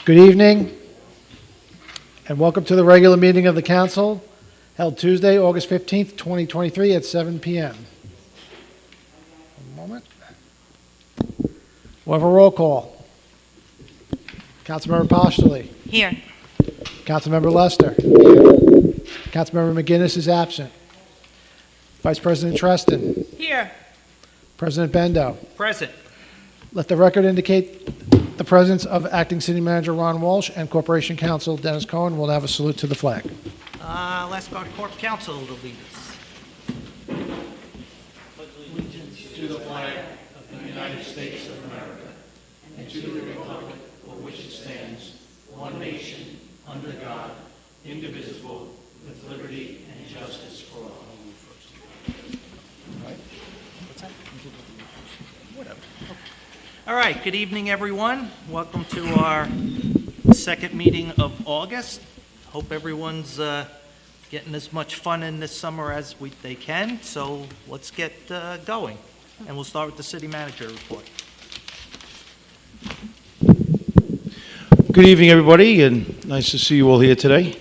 Good evening, and welcome to the regular meeting of the council, held Tuesday, August 15th, 2023 at 7 p.m. One moment. We'll have a roll call. Councilmember Postoli. Here. Councilmember Lester. Councilmember McGinnis is absent. Vice President Treston. Here. President Bendo. Present. Let the record indicate the presence of Acting City Manager Ron Walsh and Corporation Counsel Dennis Cohen. Will have a salute to the flag. Let's go to Corp Counsel to lead us. Allegiance to the flag of the United States of America and to the republic for which it stands, one nation, under God, indivisible, with liberty and justice for all. All right, good evening, everyone. Welcome to our second meeting of August. Hope everyone's getting as much fun in this summer as they can. So let's get going. And we'll start with the city manager report. Good evening, everybody, and nice to see you all here today.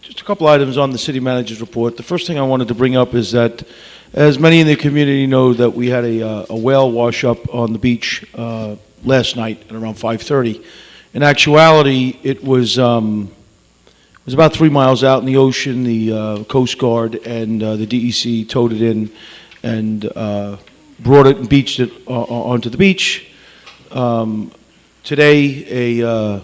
Just a couple items on the city manager's report. The first thing I wanted to bring up is that, as many in the community know, that we had a whale wash up on the beach last night at around 5:30. In actuality, it was about 3 miles out in the ocean. The Coast Guard and the DEC towed it in and brought it and beached it onto the beach. Today, a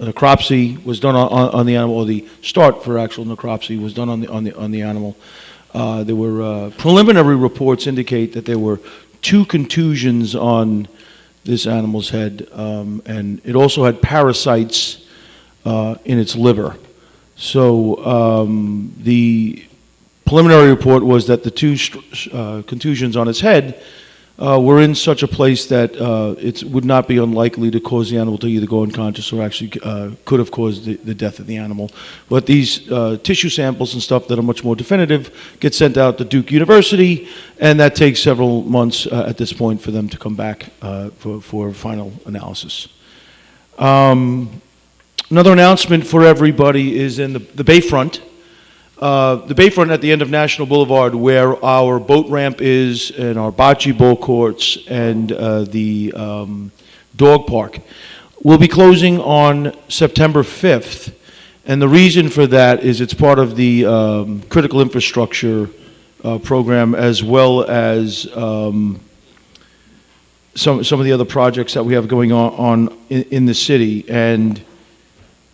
necropsy was done on the animal, or the start for actual necropsy was done on the animal. There were preliminary reports indicate that there were 2 contusions on this animal's head, and it also had parasites in its liver. So the preliminary report was that the 2 contusions on its head were in such a place that it would not be unlikely to cause the animal to either go unconscious or actually could have caused the death of the animal. But these tissue samples and stuff that are much more definitive get sent out to Duke University, and that takes several months at this point for them to come back for final analysis. Another announcement for everybody is in the bayfront. The bayfront at the end of National Boulevard, where our boat ramp is, and our bocce ball courts, and the dog park, will be closing on September 5th. And the reason for that is it's part of the critical infrastructure program, as well as some of the other projects that we have going on in the city. And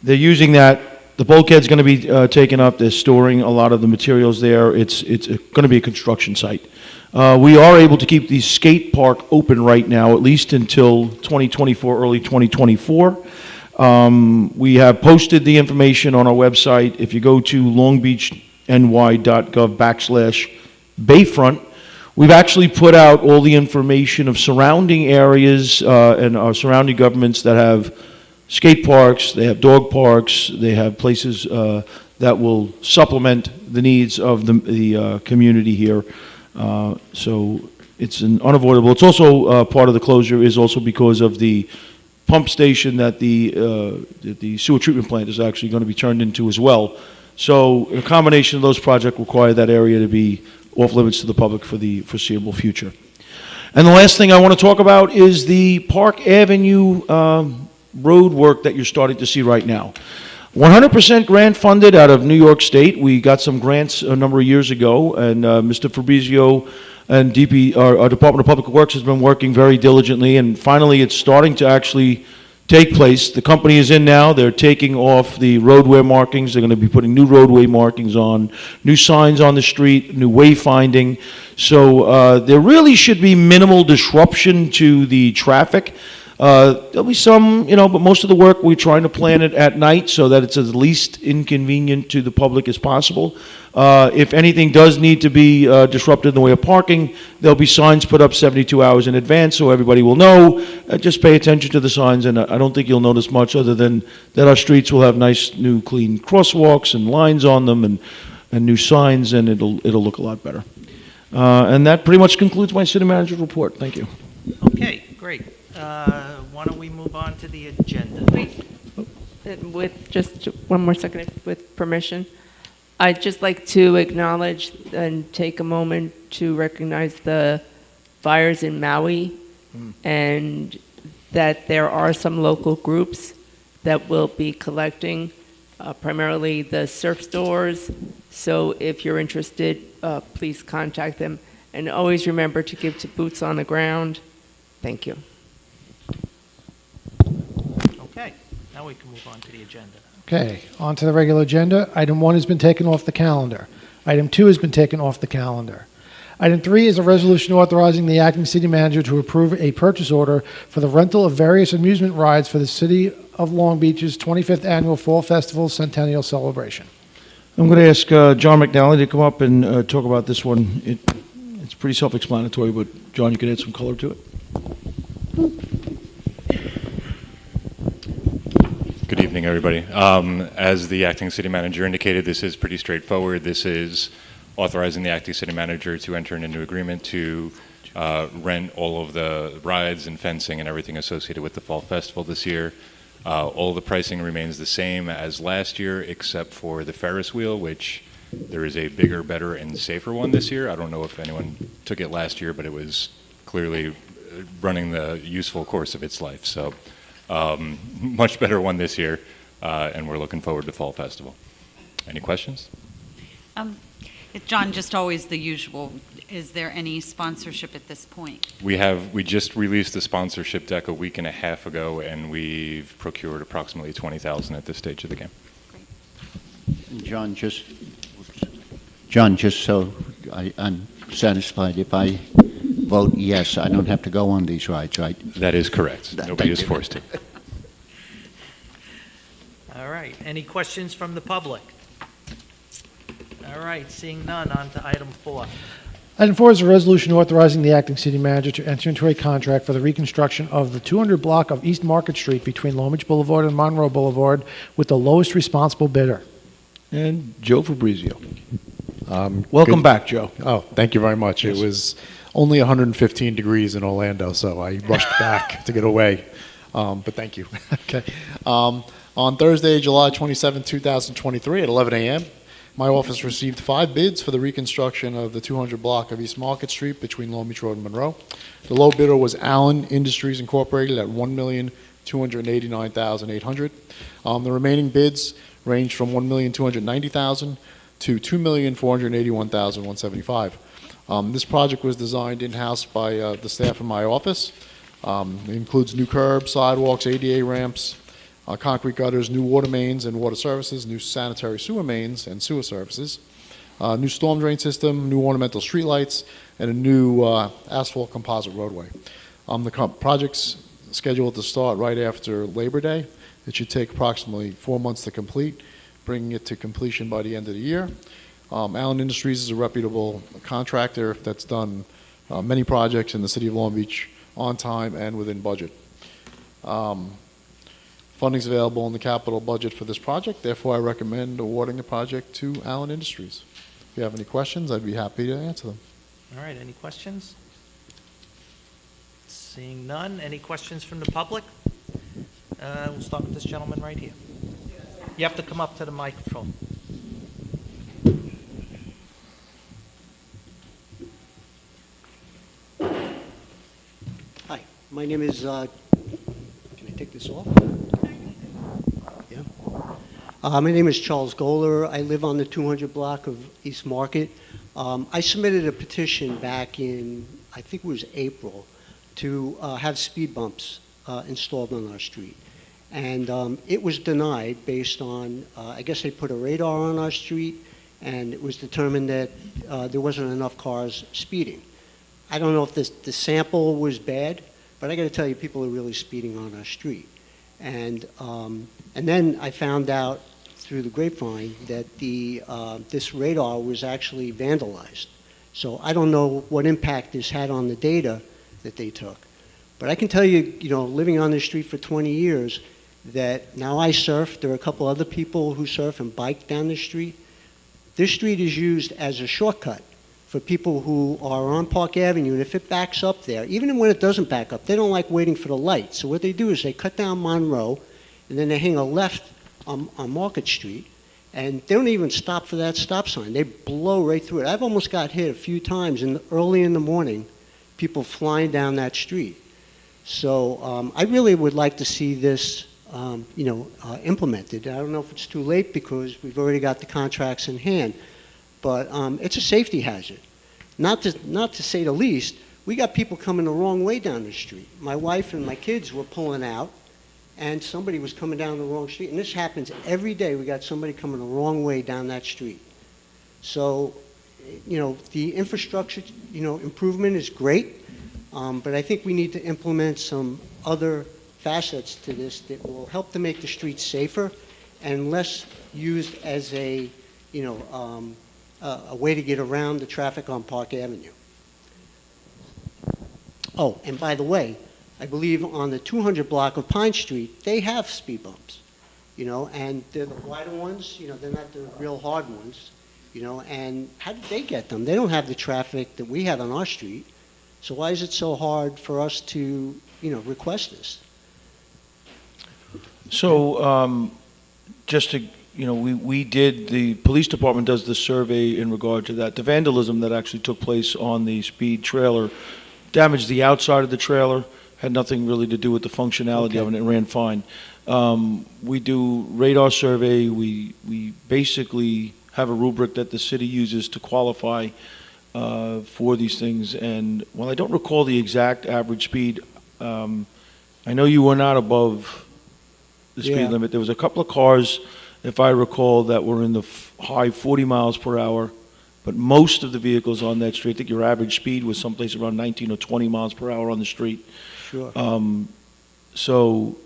they're using that. The bulkhead's going to be taken up. They're storing a lot of the materials there. It's going to be a construction site. We are able to keep the skate park open right now, at least until 2024, early 2024. We have posted the information on our website. If you go to longbeachny.gov/Bayfront, we've actually put out all the information of surrounding areas and our surrounding governments that have skate parks, they have dog parks, they have places that will supplement the needs of the community here. So it's unavoidable. It's also part of the closure is also because of the pump station that the sewer treatment plant is actually going to be turned into as well. So a combination of those projects require that area to be off limits to the public for the foreseeable future. And the last thing I want to talk about is the Park Avenue road work that you're starting to see right now. 100% grant funded out of New York State. We got some grants a number of years ago, and Mr. Fabrizio and our Department of Public Works has been working very diligently, and finally it's starting to actually take place. The company is in now. They're taking off the roadway markings. They're going to be putting new roadway markings on, new signs on the street, new wayfinding. So there really should be minimal disruption to the traffic. There'll be some, but most of the work we're trying to plan it at night so that it's as least inconvenient to the public as possible. If anything does need to be disrupted in the way of parking, there'll be signs put up 72 hours in advance so everybody will know. Just pay attention to the signs, and I don't think you'll notice much other than that our streets will have nice, new, clean crosswalks and lines on them and new signs, and it'll look a lot better. And that pretty much concludes my city manager's report. Thank you. Okay, great. Why don't we move on to the agenda? With just one more second, with permission, I'd just like to acknowledge and take a moment to recognize the fires in Maui, and that there are some local groups that will be collecting, primarily the surf stores. So if you're interested, please contact them. And always remember to give to boots on the ground. Thank you. Okay, now we can move on to the agenda. Okay, on to the regular agenda. Item 1 has been taken off the calendar. Item 2 has been taken off the calendar. Item 3 is a resolution authorizing the acting city manager to approve a purchase order for the rental of various amusement rides for the City of Long Beach's 25th Annual Fall Festival Centennial Celebration. I'm going to ask John McNally to come up and talk about this one. It's pretty self-explanatory, but John, you could add some color to it. Good evening, everybody. As the acting city manager indicated, this is pretty straightforward. This is authorizing the acting city manager to enter into agreement to rent all of the rides and fencing and everything associated with the Fall Festival this year. All the pricing remains the same as last year, except for the Ferris wheel, which there is a bigger, better, and safer one this year. I don't know if anyone took it last year, but it was clearly running the useful course of its life. So much better one this year, and we're looking forward to Fall Festival. Any questions? John, just always the usual. Is there any sponsorship at this point? We just released the sponsorship deck a week and a half ago, and we've procured approximately $20,000 at this stage of the game. John, just so I'm satisfied, if I vote yes, I don't have to go on these rides, right? That is correct. Nobody is forced to. All right, any questions from the public? All right, seeing none, on to item 4. Item 4 is a resolution authorizing the acting city manager to enter into a contract for the reconstruction of the 200 block of East Market Street between Long Beach Boulevard and Monroe Boulevard with the lowest responsible bidder. And Joe Fabrizio. Welcome back, Joe. Oh, thank you very much. Yes. It was only 115 degrees in Orlando, so I rushed back to get away. But thank you. Okay. On Thursday, July 27, 2023 at 11 a.m., my office received 5 bids for the reconstruction of the 200 block of East Market Street between Long Beach Road and Monroe. The low bidder was Allen Industries Incorporated at $1,289,800. The remaining bids ranged from $1,290,000 to $2,481,175. This project was designed in-house by the staff in my office. It includes new curbs, sidewalks, ADA ramps, concrete gutters, new water mains and water services, new sanitary sewer mains and sewer services, new storm drain system, new ornamental streetlights, and a new asphalt composite roadway. The project's scheduled to start right after Labor Day. It should take approximately 4 months to complete, bringing it to completion by the end of the year. Allen Industries is a reputable contractor that's done many projects in the city of Long Beach on time and within budget. Funding is available in the capital budget for this project. Therefore, I recommend awarding the project to Allen Industries. If you have any questions, I'd be happy to answer them. All right, any questions? Seeing none, any questions from the public? We'll start with this gentleman right here. You have to come up to the microphone. Hi, my name is, can I take this off? Yeah. My name is Charles Goller. I live on the 200 block of East Market. I submitted a petition back in, I think it was April, to have speed bumps installed on our street. And it was denied based on, I guess they put a radar on our street, and it was determined that there wasn't enough cars speeding. I don't know if the sample was bad, but I got to tell you, people are really speeding on our street. And then I found out through the grapevine that this radar was actually vandalized. So I don't know what impact this had on the data that they took. But I can tell you, living on this street for 20 years, that now I surf. There are a couple other people who surf and bike down the street. This street is used as a shortcut for people who are on Park Avenue, and if it backs up there, even when it doesn't back up, they don't like waiting for the light. So what they do is they cut down Monroe, and then they hang a left on Market Street, and they don't even stop for that stop sign. They blow right through it. I've almost got hit a few times early in the morning, people flying down that street. So I really would like to see this, implemented. I don't know if it's too late because we've already got the contracts in hand, but it's a safety hazard. Not to say the least, we got people coming the wrong way down the street. My wife and my kids were pulling out, and somebody was coming down the wrong street. And this happens every day. We got somebody coming the wrong way down that street. So, the infrastructure, improvement is great, but I think we need to implement some other facets to this that will help to make the streets safer and less used as a way to get around the traffic on Park Avenue. Oh, and by the way, I believe on the 200 block of Pine Street, they have speed bumps, and they're the wider ones, they're not the real hard ones, and how did they get them? They don't have the traffic that we have on our street, so why is it so hard for us to, request this? So, just to, the police department does the survey in regard to that. The vandalism that actually took place on the speed trailer damaged the outside of the trailer, had nothing really to do with the functionality of it, it ran fine. We do radar survey, we basically have a rubric that the city uses to qualify for these things, and while I don't recall the exact average speed, I know you were not above the speed limit. There was a couple of cars, if I recall, that were in the high 40 miles per hour, but most of the vehicles on that street, I think your average speed was someplace around 19 or 20 miles per hour on the street. Sure. So,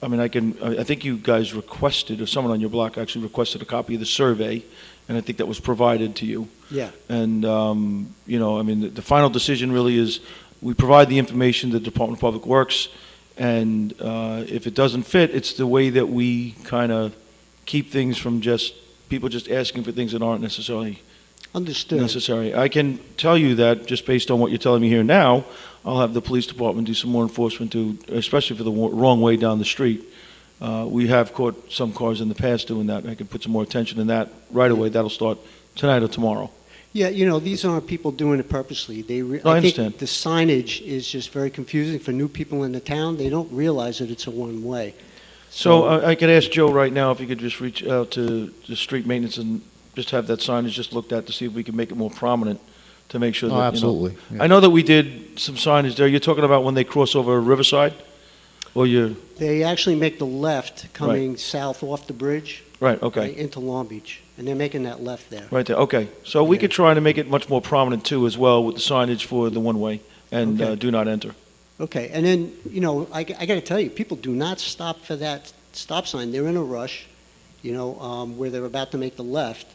I mean, I think you guys requested, or someone on your block actually requested a copy of the survey, and I think that was provided to you. Yeah. And, the final decision really is, we provide the information to the Department of Public Works, and if it doesn't fit, it's the way that we kind of keep things from people just asking for things that aren't necessarily necessary. I can tell you that, just based on what you're telling me here now, I'll have the police department do some more enforcement especially for the wrong way down the street. We have caught some cars in the past doing that. I can put some more attention in that right away. That'll start tonight or tomorrow. Yeah, these aren't people doing it purposely. I understand. think the signage is just very confusing for new people in the town. They don't realize that it's a one-way. So I could ask Joe right now if he could just reach out to the street maintenance and just have that signage just looked at to see if we can make it more prominent, to make sure that, absolutely. I know that we did some signage there. You're talking about when they cross over Riverside? Or They actually make the left coming south off the bridge. Right, okay. Into Long Beach, and they're making that left there. Right there, okay. So we could try to make it much more prominent too as well with the signage for the one-way and do not enter. Okay, and then, I got to tell you, people do not stop for that stop sign. They're in a rush, where they're about to make the left,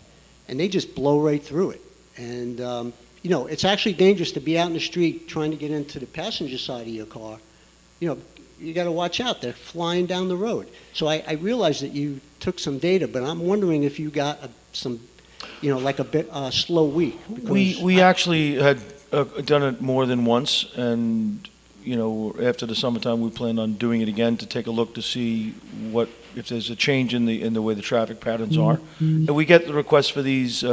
and they just blow right through it. And, it's actually dangerous to be out in the street trying to get into the passenger side of your car. You got to watch out. They're flying down the road. So I realize that you took some data, but I'm wondering if you got some, like a bit slow week. We actually had done it more than once, and after the summertime, we plan on doing it again to take a look to see if there's a change in the way the traffic patterns are. And we get the requests for these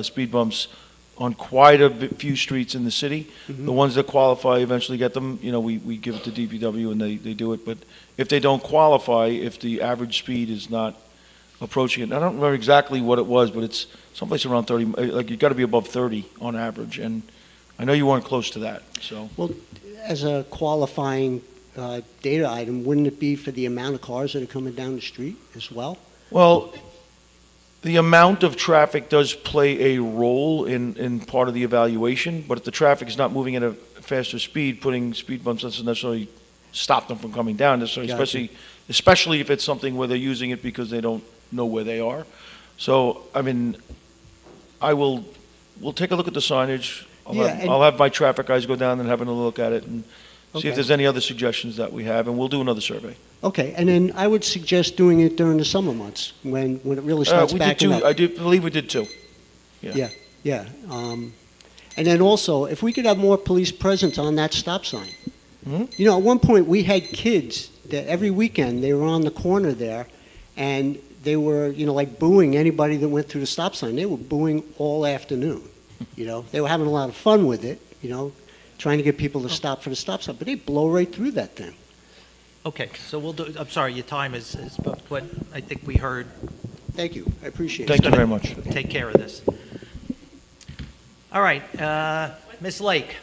speed bumps on quite a few streets in the city. The ones that qualify eventually get them. We give it to DPW and they do it. But if they don't qualify, if the average speed is not approaching it, I don't remember exactly what it was, but it's someplace around 30. Like, you've got to be above 30 on average, and I know you weren't close to that. So, well, as a qualifying data item, wouldn't it be for the amount of cars that are coming down the street as well? Well, the amount of traffic does play a role in part of the evaluation, but if the traffic is not moving at a faster speed, putting speed bumps doesn't necessarily stop them from coming down, necessarily, especially if it's something where they're using it because they don't know where they are. So, we'll take a look at the signage. I'll have my traffic guys go down and having a look at it and see if there's any other suggestions that we have, and we'll do another survey. Okay, and then I would suggest doing it during the summer months when it really starts backing up. I believe we did too. Yeah. And then also, if we could have more police presence on that stop sign. You know, at one point, we had kids that every weekend, they were on the corner there, and they were, you know, like booing anybody that went through the stop sign. They were booing all afternoon. You know, they were having a lot of fun with it, you know, trying to get people to stop for the stop sign, but they blow right through that thing. Okay, so we'll do, I'm sorry, your time is booked, but I think we heard. Thank you, I appreciate it. Thank you very much. Take care of this. All right, Ms. Lake.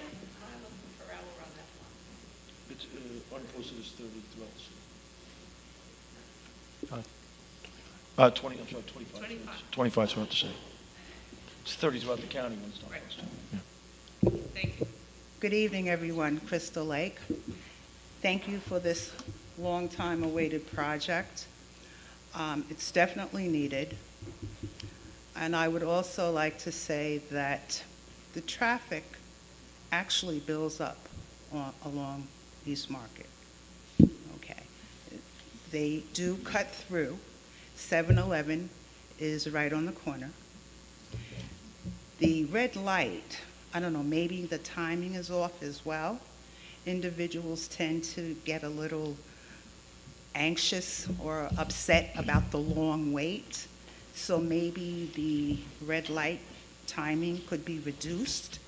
It's unposted is 30 dwells. 20, I'm sorry, 25. 25 is what to say. It's 30 throughout the county when it's not posted. Yeah. Thank you. Good evening, everyone. Crystal Lake. Thank you for this long time awaited project. It's definitely needed. And I would also like to say that the traffic actually builds up along East Market. Okay. They do cut through. 7-Eleven is right on the corner. The red light, I don't know, maybe the timing is off as well. Individuals tend to get a little anxious or upset about the long wait. So maybe the red light timing could be reduced.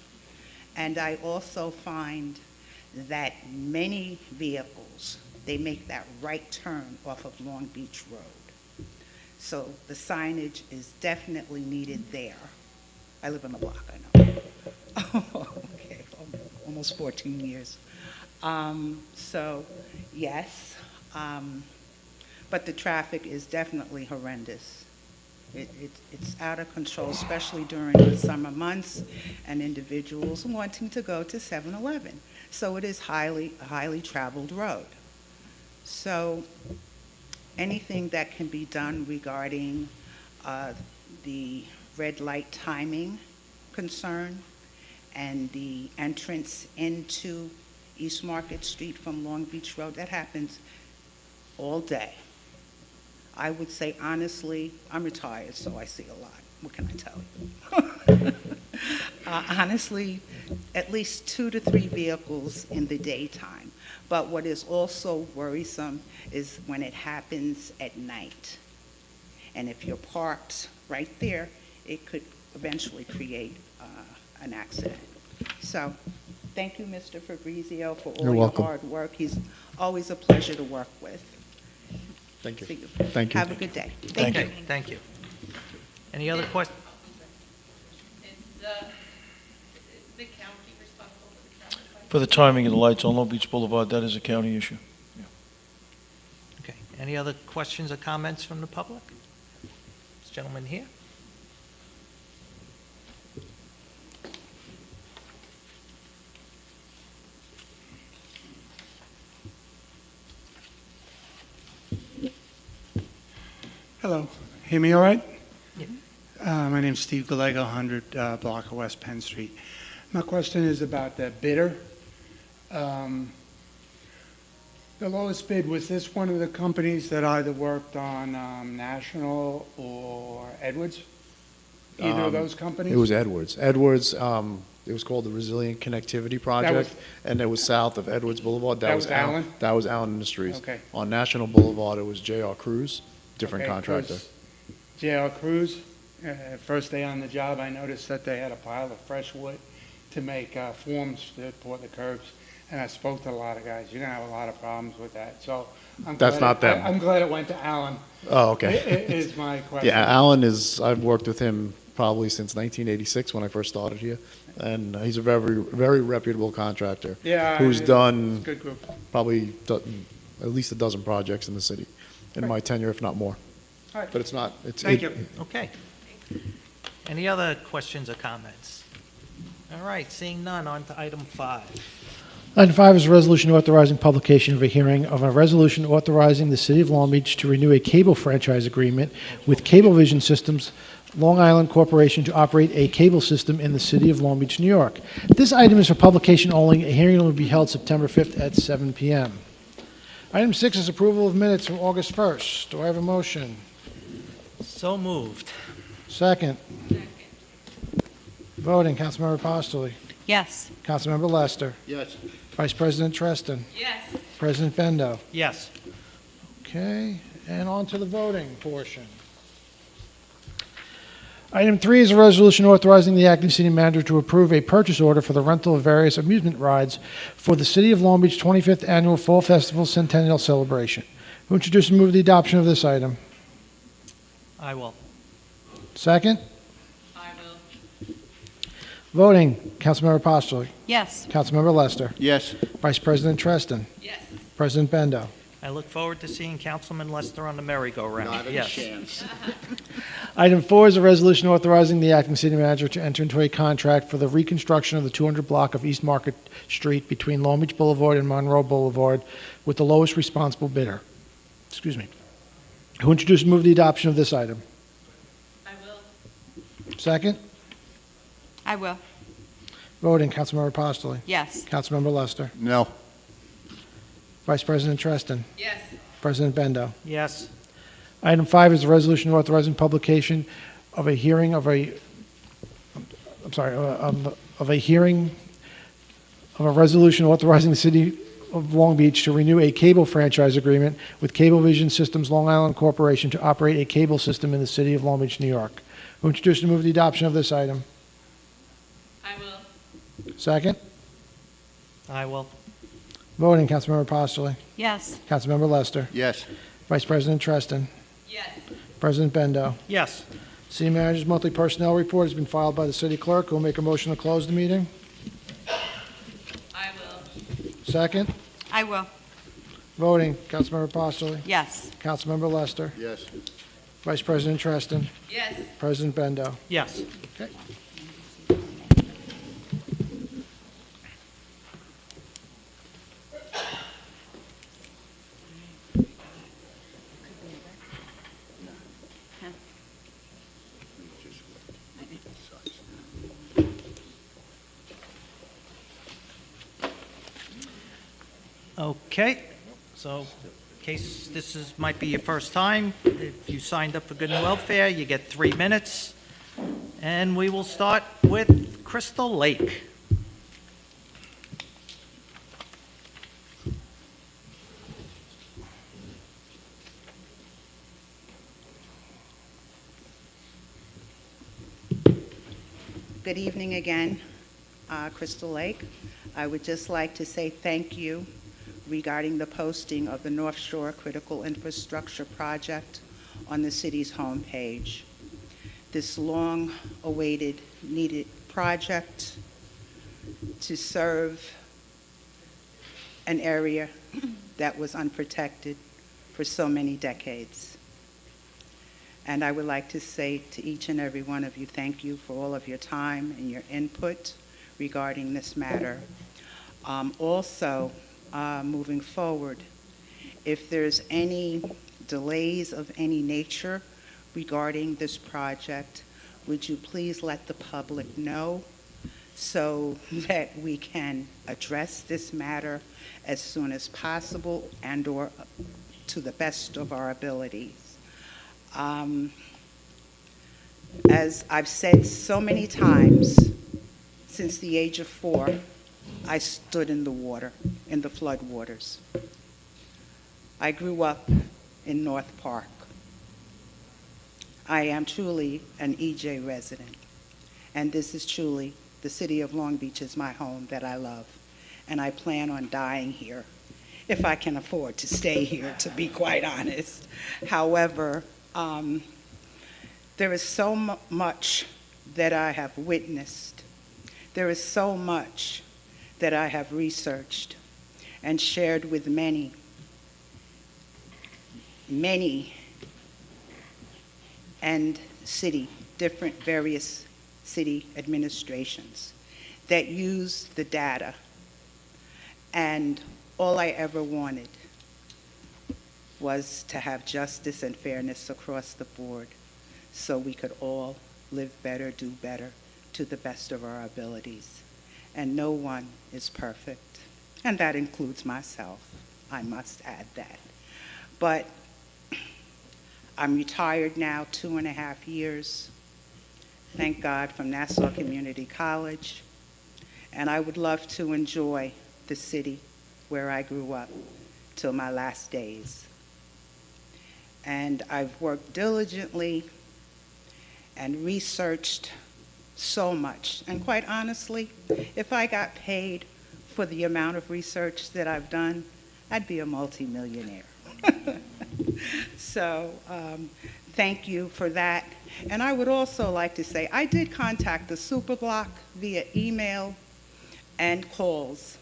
And I also find that many vehicles, they make that right turn off of Long Beach Road. So the signage is definitely needed there. I live on the block, I know. Okay, almost 14 years. So, yes, but the traffic is definitely horrendous. It's out of control, especially during the summer months and individuals wanting to go to 7-Eleven. So it is highly traveled road. So anything that can be done regarding the red light timing concern and the entrance into East Market Street from Long Beach Road, that happens all day. I would say, honestly, I'm retired, so I see a lot. What can I tell you? Honestly, at least 2 to 3 vehicles in the daytime. But what is also worrisome is when it happens at night. And if you're parked right there, it could eventually create an accident. So, thank you, Mr. Fabrizio, for all You're your welcome. hard work. He's always a pleasure to work with. Thank you. See you. Thank you. Have a good day. Okay, thank you. Any other questions? Is the county responsible for the traffic light? For the timing of the lights on Long Beach Boulevard, that is a county issue. Okay, any other questions or comments from the public? This gentleman here. Hello, hear me all right? Yeah. My name's Steve Gallego, 100 block of West Penn Street. My question is about the bidder. The lowest bid, was this one of the companies that either worked on National or Edwards? Either of those companies? It was Edwards. Edwards, it was called the Resilient Connectivity Project, and it was south of Edwards Boulevard. That was Allen? That was Allen Industries. Okay. On National Boulevard, it was J.R. Cruz, different Okay, contractor. was J.R. Cruz, first day on the job, I noticed that they had a pile of fresh wood to make forms to pour the curbs. And I spoke to a lot of guys. You're going to have a lot of problems with that. So That's not them. I'm glad it went to Allen. Oh, okay. Is my question. Yeah, Allen is, I've worked with him probably since 1986 when I first started here. And he's a very, very reputable contractor. Yeah, who's it's done a good group. probably at least a dozen projects in the city in my tenure, if not more. All right. But it's not. Thank you. Okay. Any other questions or comments? All right, seeing none, on to item 5. Item 5 is a resolution authorizing publication of a hearing of a resolution authorizing the City of Long Beach to renew a cable franchise agreement with Cablevision Systems Long Island Corporation to operate a cable system in the City of Long Beach, New York. This item is for publication only. A hearing will be held September 5th at 7 p.m. Item 6 is approval of minutes from August 1st. Do I have a motion? So moved. Second. Voting, Councilmember Postoli. Yes. Councilmember Lester. Yes. Vice President Treston. Yes. President Bendo. Yes. Okay, and on to the voting portion. Item 3 is a resolution authorizing the acting city manager to approve a purchase order for the rental of various amusement rides for the City of Long Beach 25th Annual Fall Festival Centennial Celebration. Who introduced and move the adoption of this item? I will. Second? I will. Voting, Councilmember Postoli. Yes. Councilmember Lester. Yes. Vice President Treston. Yes. President Bendo. I look forward to seeing Councilman Lester on the merry-go-round. Yes. chance. Item 4 is a resolution authorizing the acting city manager to enter into a contract for the reconstruction of the 200 block of East Market Street between Long Beach Boulevard and Monroe Boulevard with the lowest responsible bidder. Excuse me. Who introduced and move the adoption of this item? I will. Second? I will. Voting, Councilmember Postoli. Yes. Councilmember Lester. No. Vice President Treston. Yes. President Bendo. Yes. Item 5 is a resolution authorizing publication of a hearing of a, I'm sorry, of a hearing of a resolution authorizing the City of Long Beach to renew a cable franchise agreement with Cablevision Systems Long Island Corporation to operate a cable system in the City of Long Beach, New York. Who introduced and move the adoption of this item? I will. Second? I will. Voting, Councilmember Postoli. Yes. Councilmember Lester. Yes. Vice President Treston. Yes. President Bendo. Yes. City Manager's monthly personnel report has been filed by the City Clerk. Who will make a motion to close the meeting? I will. Second? I will. Voting, Councilmember Postoli. Yes. Councilmember Lester. Yes. Vice President Treston. Yes. President Bendo. Yes. Okay. Okay, so in case might be your first time, if you signed up for Good and Welfare, you get 3 minutes. And we will start with Crystal Lake. Good evening again, Crystal Lake. I would just like to say thank you regarding the posting of the North Shore Critical Infrastructure Project on the city's homepage. This long-awaited, needed project to serve an area that was unprotected for so many decades. And I would like to say to each and every one of you, thank you for all of your time and your input regarding this matter. Also, moving forward, if there's any delays of any nature regarding this project, would you please let the public know so that we can address this matter as soon as possible and/or to the best of our abilities. As I've said so many times, since the age of 4, I stood in the water, in the flood waters. I grew up in North Park. I am truly an EJ resident, and this is truly, the city of Long Beach is my home that I love, and I plan on dying here, if I can afford to stay here, to be quite honest. However, there is so much that I have witnessed. There is so much that I have researched and shared with many, and different various city administrations that use the data. And all I ever wanted was to have justice and fairness across the board so we could all live better, do better, to the best of our abilities. And no one is perfect, and that includes myself. I must add that. But I'm retired now 2.5 years, thank God, from Nassau Community College, and I would love to enjoy the city where I grew up till my last days. And I've worked diligently and researched so much. And quite honestly, if I got paid for the amount of research that I've done, I'd be a multimillionaire. So thank you for that. And I would also like to say, I did contact the Superblock via email and calls,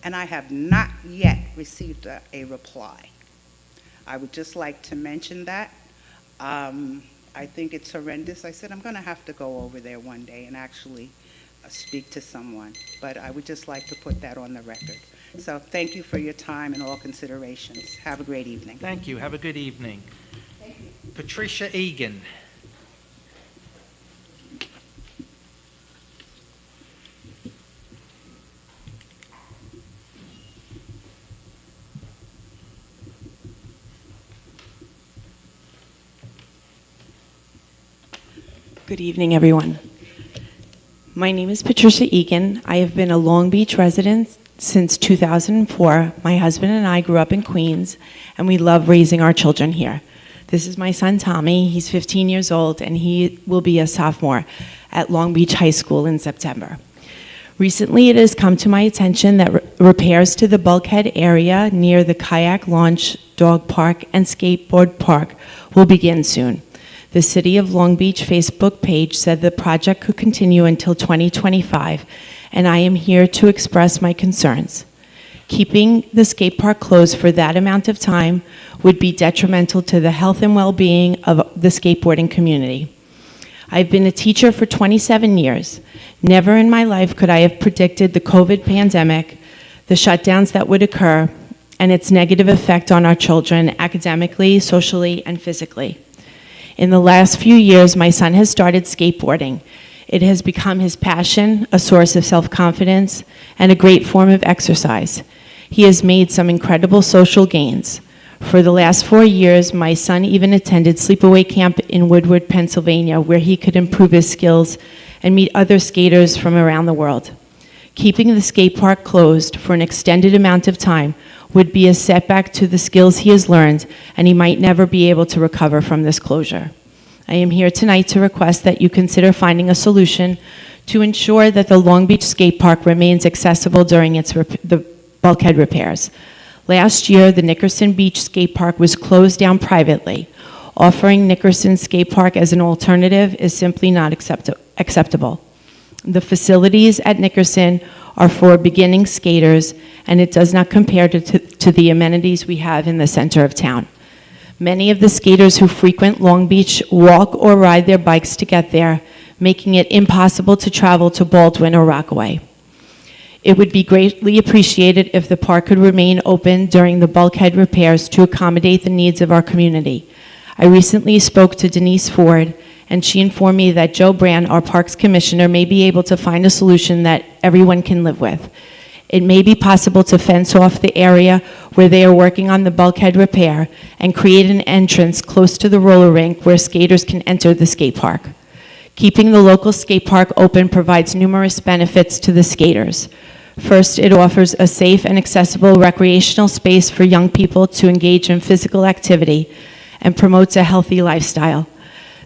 and I have not yet received a reply. I would just like to mention that. I think it's horrendous. I said, I'm going to have to go over there one day and actually speak to someone, but I would just like to put that on the record. So thank you for your time and all considerations. Have a great evening. Thank you. Have a good evening. Patricia Egan. Good evening, everyone. My name is Patricia Egan. I have been a Long Beach resident since 2004. My husband and I grew up in Queens, and we love raising our children here. This is my son, Tommy. He's 15 years old, and he will be a sophomore at Long Beach High School in September. Recently, it has come to my attention that repairs to the bulkhead area near the kayak launch, dog park, and skateboard park will begin soon. The City of Long Beach Facebook page said the project could continue until 2025, and I am here to express my concerns. Keeping the skate park closed for that amount of time would be detrimental to the health and well-being of the skateboarding community. I've been a teacher for 27 years. Never in my life could I have predicted the COVID pandemic, the shutdowns that would occur, and its negative effect on our children academically, socially, and physically. In the last few years, my son has started skateboarding. It has become his passion, a source of self-confidence, and a great form of exercise. He has made some incredible social gains. For the last 4 years, my son even attended sleepaway camp in Woodward, Pennsylvania, where he could improve his skills and meet other skaters from around the world. Keeping the skate park closed for an extended amount of time would be a setback to the skills he has learned, and he might never be able to recover from this closure. I am here tonight to request that you consider finding a solution to ensure that the Long Beach skate park remains accessible during the bulkhead repairs. Last year, the Nickerson Beach skate park was closed down privately. Offering Nickerson skate park as an alternative is simply not acceptable. The facilities at Nickerson are for beginning skaters, and it does not compare to the amenities we have in the center of town. Many of the skaters who frequent Long Beach walk or ride their bikes to get there, making it impossible to travel to Baldwin or Rockaway. It would be greatly appreciated if the park could remain open during the bulkhead repairs to accommodate the needs of our community. I recently spoke to Denise Ford, and she informed me that Joe Brand, our Parks Commissioner, may be able to find a solution that everyone can live with. It may be possible to fence off the area where they are working on the bulkhead repair and create an entrance close to the roller rink where skaters can enter the skate park. Keeping the local skate park open provides numerous benefits to the skaters. First, it offers a safe and accessible recreational space for young people to engage in physical activity and promotes a healthy lifestyle.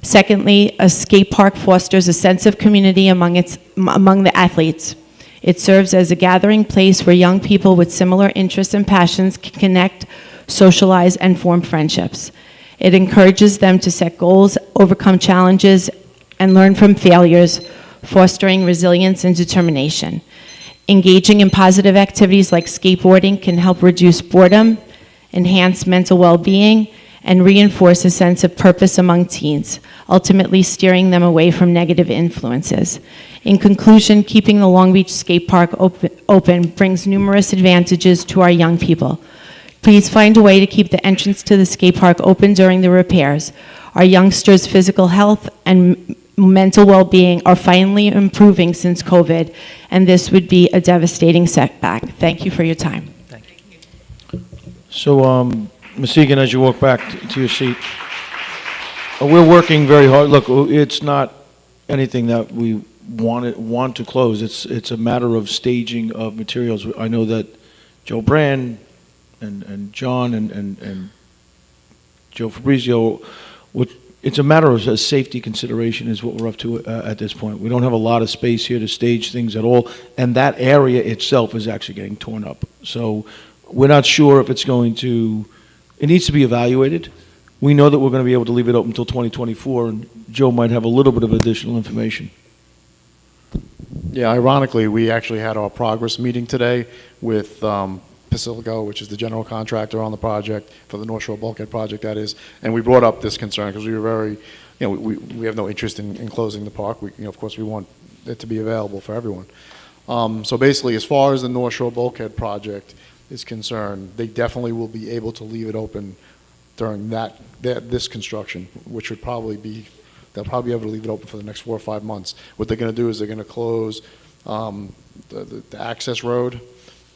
Secondly, a skate park fosters a sense of community among the athletes. It serves as a gathering place where young people with similar interests and passions can connect, socialize, and form friendships. It encourages them to set goals, overcome challenges, and learn from failures, fostering resilience and determination. Engaging in positive activities like skateboarding can help reduce boredom, enhance mental well-being, and reinforce a sense of purpose among teens, ultimately steering them away from negative influences. In conclusion, keeping the Long Beach skate park open brings numerous advantages to our young people. Please find a way to keep the entrance to the skate park open during the repairs. Our youngsters' physical health and mental well-being are finally improving since COVID, and this would be a devastating setback. Thank you for your time. Thank you. So, Ms. Egan, as you walk back to your seat, we're working very hard. Look, it's not anything that we want to close. It's a matter of staging of materials. I know that Joe Brand and John and Joe Fabrizio, it's a matter of a safety consideration is what we're up to at this point. We don't have a lot of space here to stage things at all, and that area itself is actually getting torn up. So we're not sure if it's going to, it needs to be evaluated. We know that we're going to be able to leave it open until 2024, and Joe might have a little bit of additional information. Yeah, ironically, we actually had our progress meeting today with Pacifico, which is the general contractor on the project, for the North Shore Bulkhead project, that is, and we brought up this concern because we were very, you know, we have no interest in closing the park. We, you know, of course, we want it to be available for everyone. So basically, as far as the North Shore Bulkhead project is concerned, they definitely will be able to leave it open during this construction, which would probably be, they'll probably be able to leave it open for the next 4 or 5 months. What they're going to do is they're going to close the access road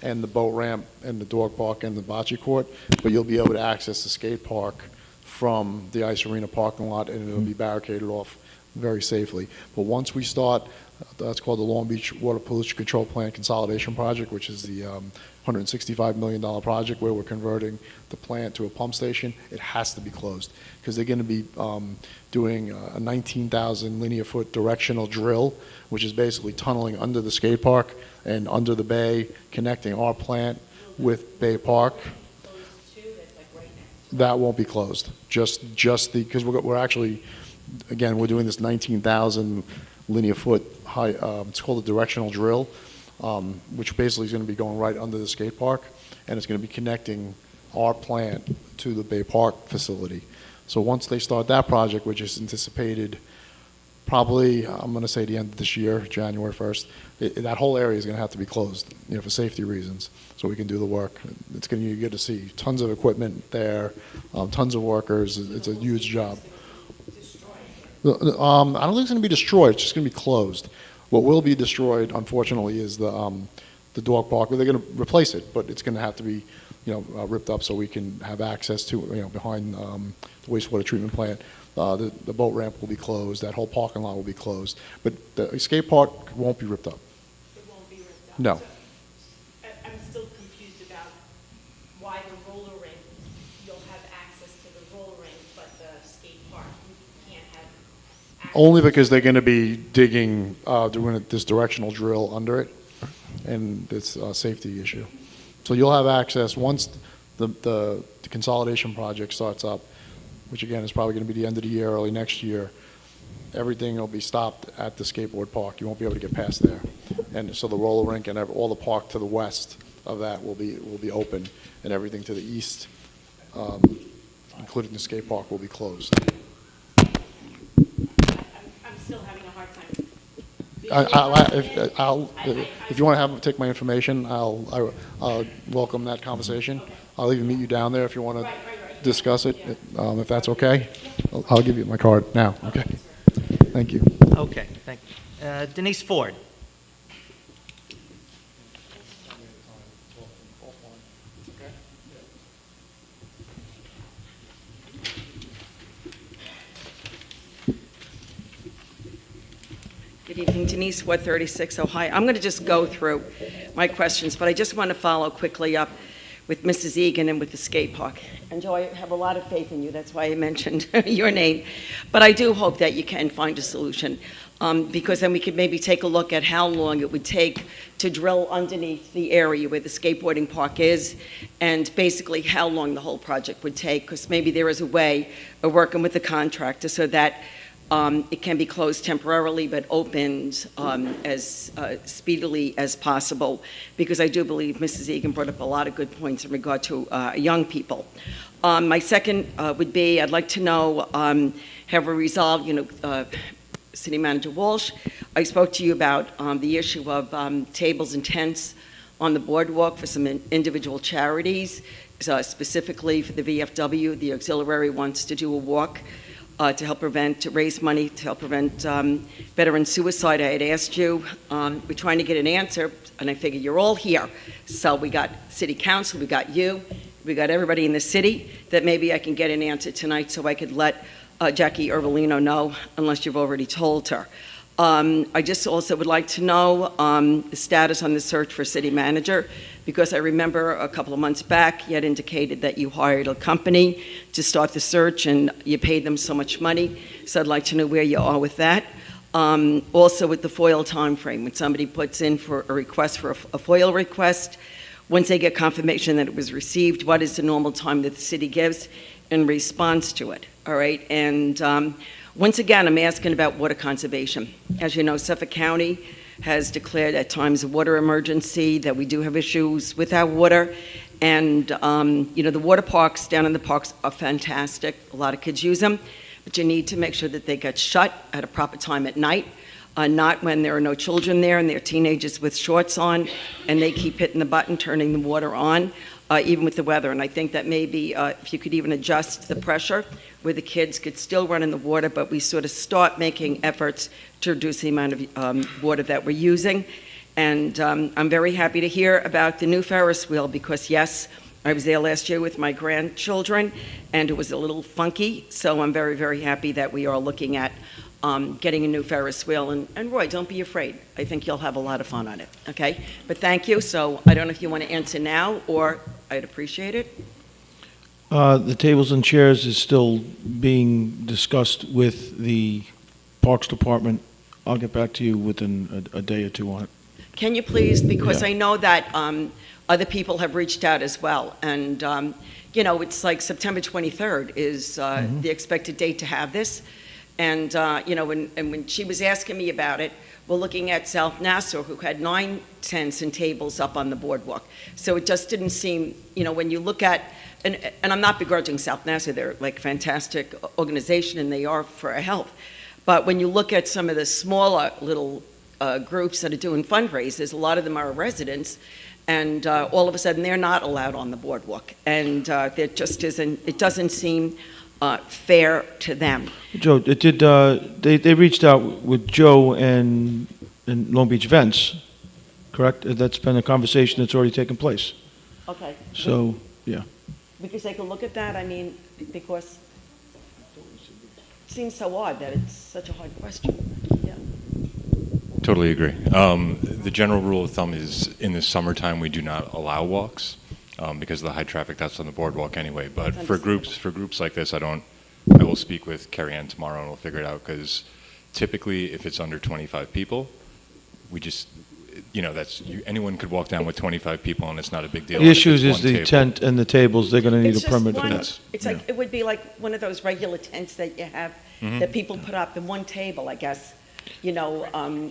and the boat ramp and the dog park and the bocce court, but you'll be able to access the skate park from the ice arena parking lot, and it'll be barricaded off very safely. But once we start, that's called the Long Beach Water Pollution Control Plant Consolidation Project, which is the $165 million project where we're converting the plant to a pump station. It has to be closed because they're going to be doing a 19,000 linear foot directional drill, which is basically tunneling under the skate park and under the bay, connecting our plant with Bay Park. That won't be closed. Just because we're actually, again, we're doing this 19,000 linear foot high. It's called a directional drill, which basically is going to be going right under the skate park, and it's going to be connecting our plant to the Bay Park facility. So once they start that project, which is anticipated probably, I'm going to say the end of this year, January 1st, that whole area is going to have to be closed, you know, for safety reasons, so we can do the work. It's going to, you get to see tons of equipment there, tons of workers. It's a huge job. I don't think it's going to be destroyed. It's just going to be closed. What will be destroyed, unfortunately, is the dog park. Well, they're going to replace it, but it's going to have to be, you know, ripped up so we can have access to, you know, behind the wastewater treatment plant. The boat ramp will be closed. That whole parking lot will be closed. But the skate park won't be ripped up. It won't be ripped up. No. So, I'm still confused about why the roller rink, you'll have access to the roller rink, but the skate park, you can't have access. Only because they're going to be digging, doing this directional drill under it, and it's a safety issue. So you'll have access once the consolidation project starts up, which again is probably going to be the end of the year, early next year. Everything will be stopped at the skateboard park. You won't be able to get past there, and so the roller rink and all the park to the west of that will be open, and everything to the east, including the skate park, will be closed. I'm still having a hard time. If you want to take my information, I'll welcome that conversation. I'll even meet you down there if you want to discuss it, if that's okay. I'll give you my card now. Okay. Thank you. Okay, thank you. Denise Ford. Good evening, Denise, Ward 36, Ohio. I'm going to just go through my questions, but I just want to follow quickly up with Mrs. Egan and with the skate park. And Joe, I have a lot of faith in you. That's why I mentioned your name. But I do hope that you can find a solution, because then we could maybe take a look at how long it would take to drill underneath the area where the skateboarding park is, and basically how long the whole project would take, because maybe there is a way of working with the contractor so that it can be closed temporarily but opened as speedily as possible, because I do believe Mrs. Egan brought up a lot of good points in regard to young people. My second would be, I'd like to know, have we resolved, City Manager Walsh, I spoke to you about the issue of tables and tents on the boardwalk for some individual charities, specifically for the VFW. The auxiliary wants to do a walk to raise money to help prevent veteran suicide. I had asked you, we're trying to get an answer, and I figure you're all here. So we got City Council, we got you, we got everybody in the city, that maybe I can get an answer tonight so I could let Jackie Ervolino know, unless you've already told her. I just also would like to know the status on the search for city manager, because I remember a couple of months back, you had indicated that you hired a company to start the search and you paid them so much money. So I'd like to know where you are with that. Also with the FOIL timeframe, when somebody puts in for a request for a FOIL request, once they get confirmation that it was received, what is the normal time that the city gives in response to it? All right, and once again, I'm asking about water conservation. As you know, Suffolk County has declared at times a water emergency, that we do have issues with our water. And, you know, the water parks down in the parks are fantastic. A lot of kids use them, but you need to make sure that they get shut at a proper time at night, not when there are no children there and they're teenagers with shorts on and they keep hitting the button, turning the water on, even with the weather. And I think that maybe if you could even adjust the pressure where the kids could still run in the water, but we sort of start making efforts to reduce the amount of water that we're using. And I'm very happy to hear about the new Ferris wheel, because yes, I was there last year with my grandchildren and it was a little funky. So I'm very, very happy that we are looking at getting a new Ferris wheel. And Roy, don't be afraid. I think you'll have a lot of fun on it, okay? But thank you. So I don't know if you want to answer now, or I'd appreciate it. The tables and chairs is still being discussed with the Parks Department. I'll get back to you within a day or two on it. Can you please, because Yeah. I know that other people have reached out as well. And, you know, it's like September 23rd is the expected date to have this. And, you know, when she was asking me about it, we're looking at South Nassau, who had 9 tents and tables up on the boardwalk. So it just didn't seem, you know, when you look at, and I'm not begrudging South Nassau, they're like a fantastic organization and they are for our help. But when you look at some of the smaller little groups that are doing fundraisers, a lot of them are residents, and all of a sudden they're not allowed on the boardwalk. And there just isn't, it doesn't seem fair to them. Joe, it did. They reached out with Joe and Long Beach Events, correct? That's been a conversation that's already taken place. Okay. So, yeah. We could take a look at that, I mean, because it seems so odd that it's such a hard question. Yeah. Totally agree. The general rule of thumb is in the summertime we do not allow walks because of the high traffic that's on the boardwalk anyway. But for groups like this, I will speak with Carrie Ann tomorrow and we'll figure it out, because typically if it's under 25 people, we just, you know, anyone could walk down with 25 people and it's not a big deal. The issue is one the table. tent and the tables. They're going to need It's a permit just for one- that. It's like, it would be like one of those regular tents that you have, that people put up in one table, I guess. You know,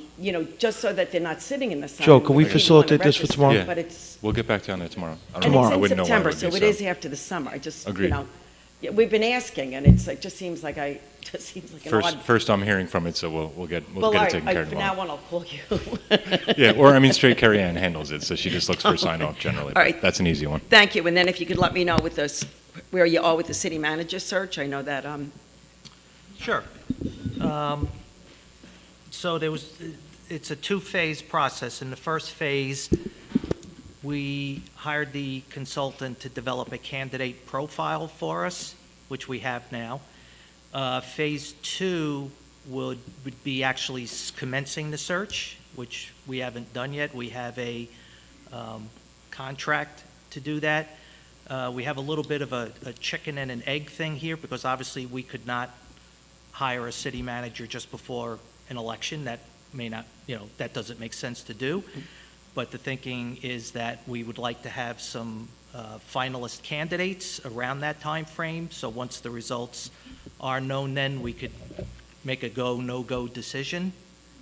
just so that they're not sitting in the sun. Joe, can we with people facilitate on a this for register, tomorrow? Yeah. But it's, We'll get back to you on that tomorrow. I don't and know. it's I in wouldn't know why it September, would so be it is after the summer. I just, Agreed. yeah, we've been asking, and it's like, just seems like an odd. First I'm hearing from it, so we'll get Well, it taken care of from tomorrow. now on, I'll call you. Yeah, or I mean, straight Carrie Ann handles it, so she just looks for a sign off generally. All but right. That's an easy one. Thank you, and then if you could let me know with this, where you are with the city manager search, I know that, Sure. So it's a two-phase process. In the first phase, we hired the consultant to develop a candidate profile for us, which we have now. Phase 2 would be actually commencing the search, which we haven't done yet. We have a contract to do that. We have a little bit of a chicken and an egg thing here, because obviously we could not hire a city manager just before an election. That may not, that doesn't make sense to do. But the thinking is that we would like to have some finalist candidates around that time frame. So once the results are known, then we could make a go, no-go decision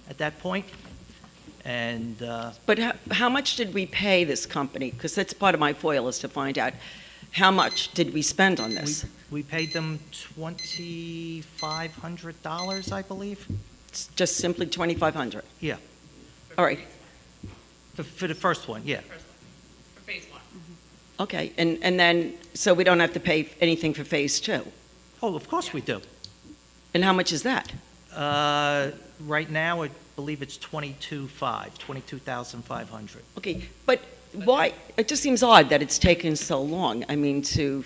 at that point. And but how much did we pay this company? Because that's part of my FOIL, is to find out how much did we spend on this? we paid them $2,500, I believe. It's just simply $2,500? Yeah. All right. For the first one, yeah. For phase 1. Okay, and then, so we don't have to pay anything for phase 2? Oh, of course we do. And how much is that? Right now, I believe it's $22,500. Okay, but why, it just seems odd that it's taken so long, I mean, to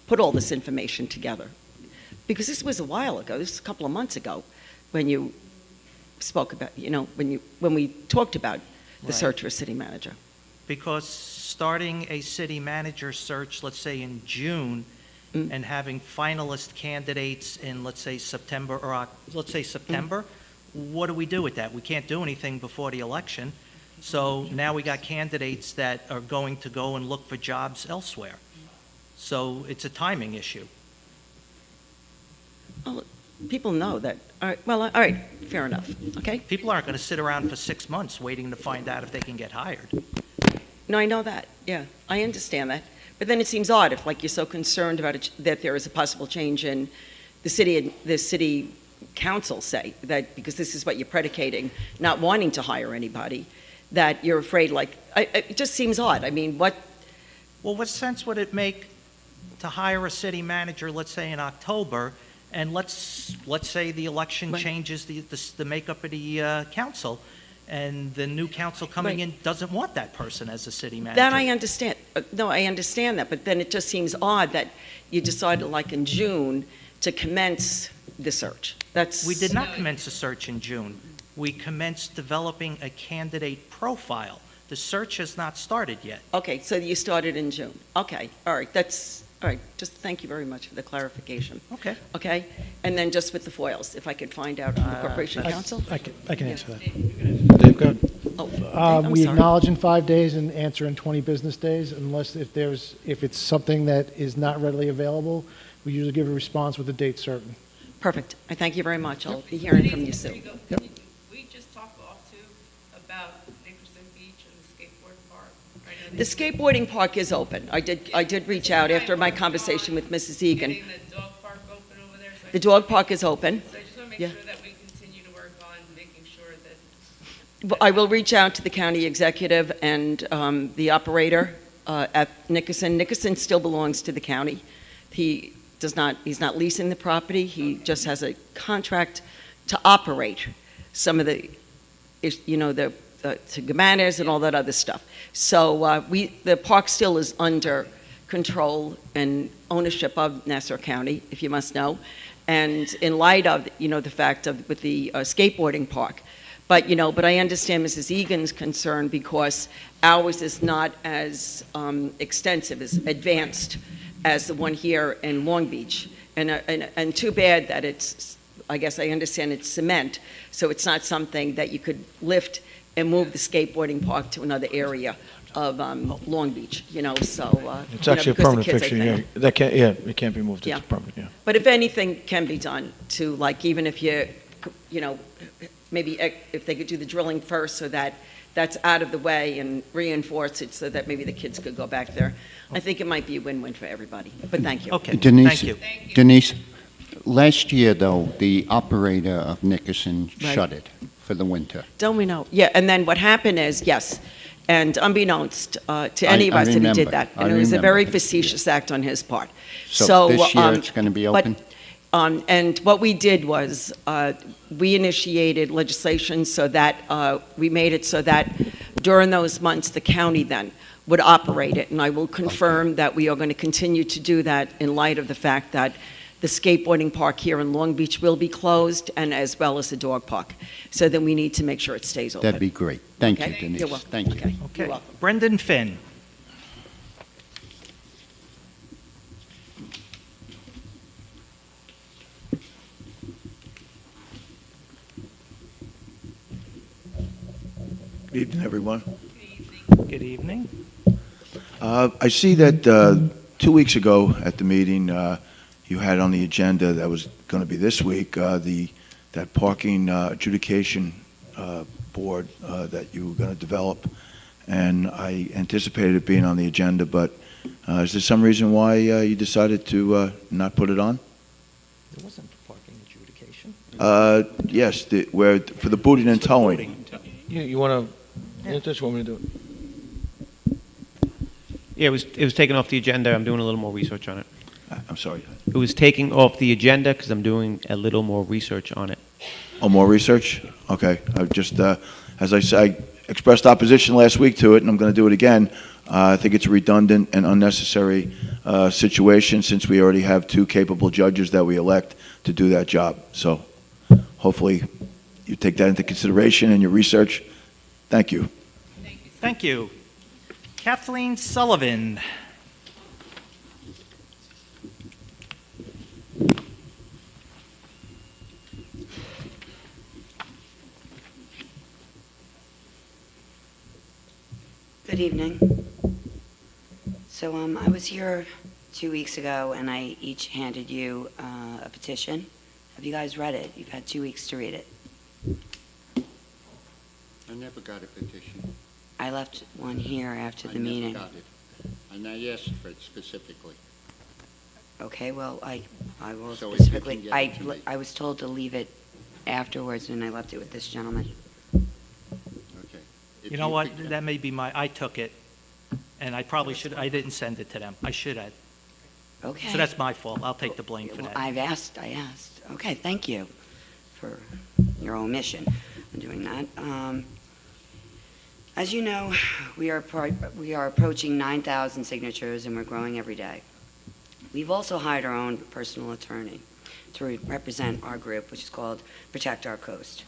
put all this information together. Because this was a while ago, this was a couple of months ago. when you spoke about, when we talked about the Right. search for a city manager? Because starting a city manager search, let's say in June, and having finalist candidates in, let's say, September, what do we do with that? We can't do anything before the election. So now we got candidates that are going to go and look for jobs elsewhere. So it's a timing issue. Well, people know that. All right, fair enough, okay? People aren't going to sit around for 6 months waiting to find out if they can get hired. No, I know that, yeah, I understand that. But then it seems odd if, like, you're so concerned about it, that there is a possible change in the city council, say, that because this is what you're predicating, not wanting to hire anybody, that you're afraid, like, it just seems odd. I mean, what? Well, what sense would it make to hire a city manager, let's say in October, and let's say the election changes the makeup of the council, and the new council coming in doesn't want that person as a city manager? That I understand. No, I understand that, but then it just seems odd that you decided, like in June, to commence the search. We did not commence a search in June. We commenced developing a candidate profile. The search has not started yet. Okay, so you started in June. Okay, all right, all right, just thank you very much for the clarification. Okay. Okay, and then just with the foils, if I could find out from the Corporation Council? I can answer that. Dave, go ahead. I'm We sorry. acknowledge in 5 days and answer in 20 business days, unless if it's something that is not readily available, we usually give a response with a date certain. Perfect, I thank you very much. I'll be hearing from you soon. Yep. We just talk off too about Nickerson Beach and the skateboard park. The skateboarding park is open. I did reach out after my conversation with Mrs. Egan. Getting the dog park open over there. So The dog park is open. I just want to make Yeah. sure that we continue to work on making sure that I will reach out to the county executive and the operator at Nickerson. Nickerson still belongs to the county. He's not leasing the property. He just has a contract to operate some of the cabanas and all that other stuff. So the park still is under control and ownership of Nassau County, if you must know. And in light of, the fact of with the skateboarding park. But I understand Mrs. Egan's concern because ours is not as extensive, as advanced as the one here in Long Beach. And too bad that I guess I understand it's cement, so it's not something that you could lift and move the skateboarding park to another area of Long Beach, so. It's actually a because the permanent kids, I fixture, think. it can't be moved, Yeah. it's permanent, yeah. But if anything can be done to, like, even if maybe if they could do the drilling first so that that's out of the way and reinforce it so that maybe the kids could go back there, I think it might be a win-win for everybody. But thank you. Okay, Denise, thank you. Denise, last year, though, the operator of Nickerson Right. shut it for the winter. Don't we know? Yeah, and then what happened is, yes, and unbeknownst to any of I us that he did remember. that. I And it was a remember. very facetious act on his part. So this year it's gonna be but, open? And what we did was, we initiated legislation so that, we made it so that during those months, the county then would operate it. And I will confirm that we are going to continue to do that in light of the fact that the skateboarding park here in Long Beach will be closed, and as well as the dog park. So then we need to make sure it stays open. That'd be great. Thank you, Okay? Denise. You're welcome. Thank you. Okay. Okay. You're welcome. Brendan Finn. Good evening, everyone. Good evening. I see that 2 weeks ago at the meeting, you had on the agenda that was going to be this week, that parking adjudication board that you were going to develop, and I anticipated it being on the agenda, but is there some reason why you decided to not put it on? There wasn't parking adjudication. Yes, for the booting and towing. You want to, you just want me to do it? Yeah, it was taken off the agenda. I'm doing a little more research on it. I'm sorry. It was taken off the agenda because I'm doing a little more research on it. Oh, more research? Okay. I just, as I said, I expressed opposition last week to it, and I'm going to do it again. I think it's a redundant and unnecessary situation since we already have 2 capable judges that we elect to do that job. So hopefully you take that into consideration in your research. Thank you. Thank you. Kathleen Sullivan. Good evening. So I was here 2 weeks ago, and I each handed you a petition. Have you guys read it? You've had 2 weeks to read it. I never got a petition. I left one here after the I meeting. never got it. And I asked for it specifically. Okay, well, I will So if you specifically, can get it to me. I was told to leave it afterwards, and I left it with this gentleman. Okay. If You know what, pick- that may be I took it, and I probably I didn't send it to them. I should have. Okay. So that's my fault. I'll take the blame for Well, that. I asked. Okay, thank you for your omission in doing that. As you know, we are approaching 9,000 signatures, and we're growing every day. We've also hired our own personal attorney to represent our group, which is called Protect Our Coast.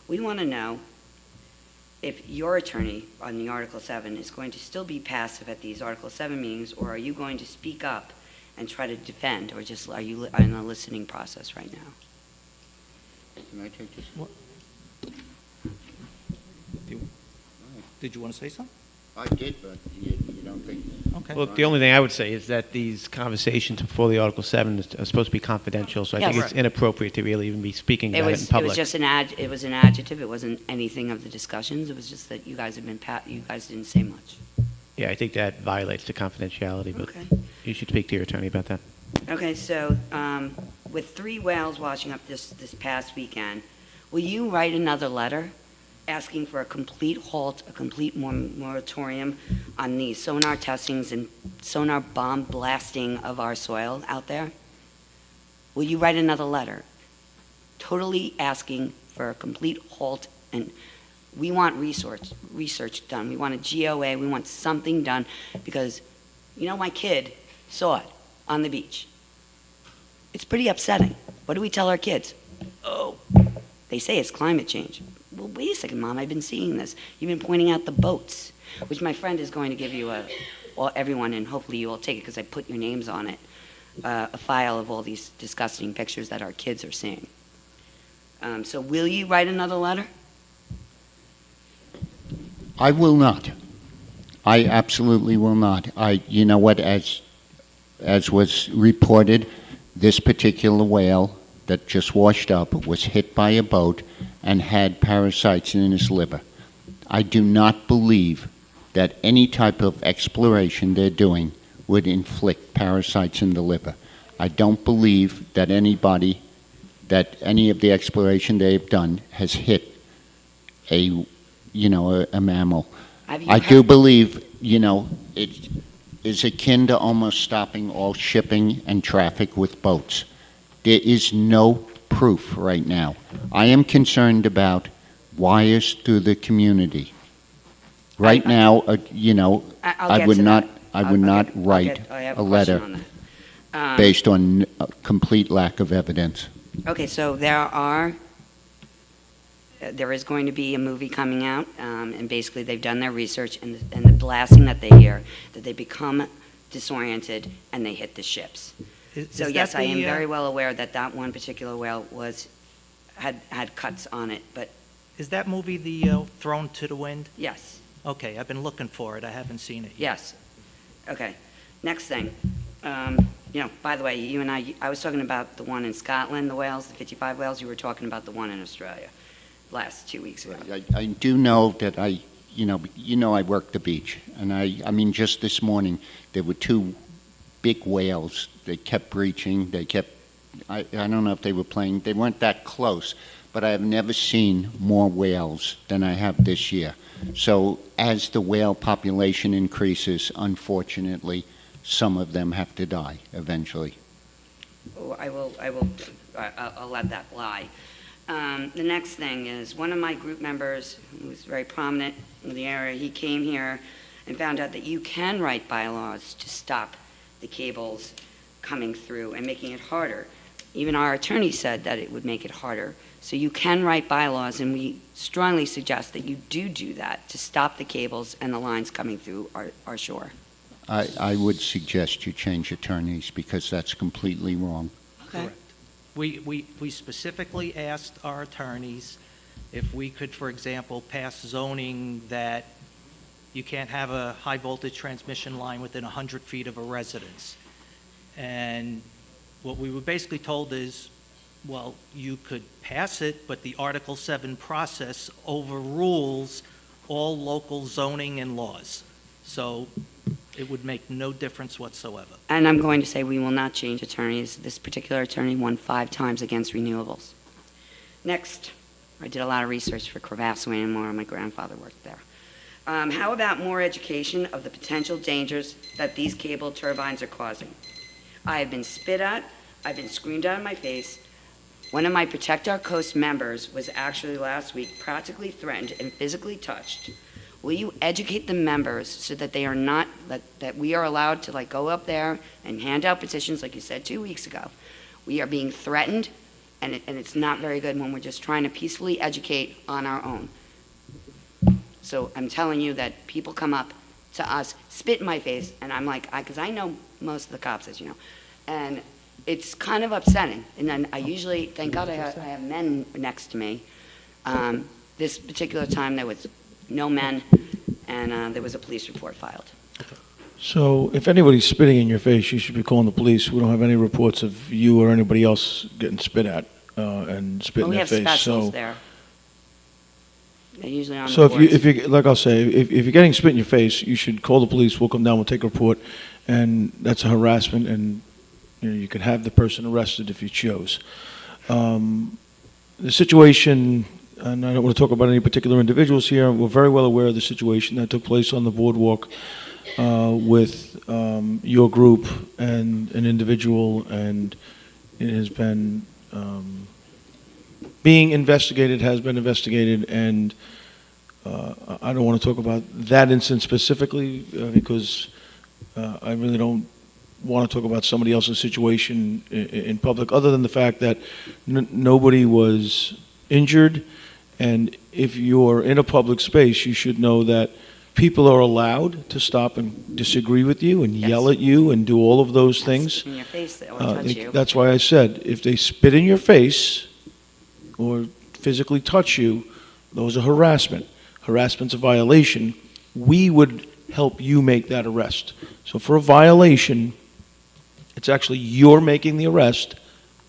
We want to know if your attorney on the Article 7 is going to still be passive at these Article 7 meetings, or are you going to speak up and try to defend, or just are you in a listening process right now? Can I take this? Did you want to say something? I did, but you don't think? Okay. Well, the only thing I would say is that these conversations before the Article 7 are supposed to be confidential, so I think Yes. it's inappropriate to really even be speaking It about it was, in it public. was just an adjective. It wasn't anything of the discussions. It was just that you guys have been, you guys didn't say much. Yeah, I think that violates the confidentiality, but Okay. you should speak to your attorney about that. Okay, so with 3 whales washing up this past weekend, will you write another letter asking for a complete halt, a complete moratorium on the sonar testings and sonar bomb blasting of our soil out there? Will you write another letter totally asking for a complete halt? And we want research done. We want a GOA. We want something done because, you know, my kid saw it on the beach. It's pretty upsetting. What do we tell our kids? Oh, they say it's climate change. Well, wait a second, Mom, I've been seeing this. You've been pointing out the boats, which my friend is going to give you everyone, and hopefully you will take it because I put your names on it, a file of all these disgusting pictures that our kids are seeing. So will you write another letter? I will not. I absolutely will not. You know what, as was reported, this particular whale that just washed up was hit by a boat and had parasites in his liver. I do not believe that any type of exploration they're doing would inflict parasites in the liver. I don't believe that any of the exploration they've done has hit a mammal. I do believe, it is akin to almost stopping all shipping and traffic with boats. There is no proof right now. I am concerned about wires through the community. Right now, I would not write I have a question letter on that. based on a complete lack of evidence. Okay, so there is going to be a movie coming out, and basically they've done their research, and the blasting that they hear, that they become disoriented and they hit the ships. So yes, I am very well aware that one particular whale had cuts on it, but Is that movie the Thrown to the Wind? yes, Okay, I've been looking for it. I haven't seen it yet. yes. Okay, next thing. By the way, you and I was talking about the one in Scotland, the whales, the 55 whales. You were talking about the one in Australia last 2 weeks ago. I do know that I work the beach, and I mean, just this morning, there were 2 big whales. They kept breaching. I don't know if they were playing. They weren't that close, but I have never seen more whales than I have this year. So as the whale population increases, unfortunately, some of them have to die eventually. Oh, I'll let that lie. The next thing is one of my group members, who was very prominent in the area, he came here and found out that you can write bylaws to stop the cables coming through and making it harder. Even our attorney said that it would make it harder. So you can write bylaws, and we strongly suggest that you do that to stop the cables and the lines coming through our shore. I would suggest you change attorneys because that's completely wrong. Okay. Correct. We specifically asked our attorneys if we could, for example, pass zoning that you can't have a high voltage transmission line within 100 feet of a residence. And what we were basically told is, well, you could pass it, but the Article 7 process overrules all local zoning and laws. So it would make no difference whatsoever. And I'm going to say we will not change attorneys. This particular attorney won 5 times against renewables. Next, I did a lot of research for Cravath, and more. My grandfather worked there. How about more education of the potential dangers that these cable turbines are causing? I have been spit at. I've been screamed at in my face. One of my Protect Our Coast members was actually last week practically threatened and physically touched. Will you educate the members so that they are not, that we are allowed to like go up there and hand out petitions like you said 2 weeks ago? We are being threatened, and it's not very good when we're just trying to peacefully educate on our own. So I'm telling you that people come up to us, spit in my face, and I'm like, because I know most of the cops, as you know, and it's kind of upsetting. And then I usually, thank God I have men next to me. This particular time there was no men, and there was a police report filed. So if anybody's spitting in your face, you should be calling the police. We don't have any reports of you or anybody else getting spit at and spit in We their have face. specials there. They're usually on So the if boards. you, like I'll say, if you're getting spit in your face, you should call the police. We'll come down, we'll take a report, and that's a harassment, and you can have the person arrested if you chose. The situation, and I don't want to talk about any particular individuals here, we're very well aware of the situation that took place on the boardwalk with your group and an individual, and it has been being investigated, has been investigated, and I don't want to talk about that incident specifically because I really don't want to talk about somebody else's situation in public, other than the fact that nobody was injured. And if you're in a public space, you should know that people are allowed to stop and disagree with you and yell at you and do all of those things. In your face or touch you. That's why I said, if they spit in your face or physically touch you, those are harassment. Harassment's a violation. We would help you make that arrest. So for a violation, it's actually you're making the arrest.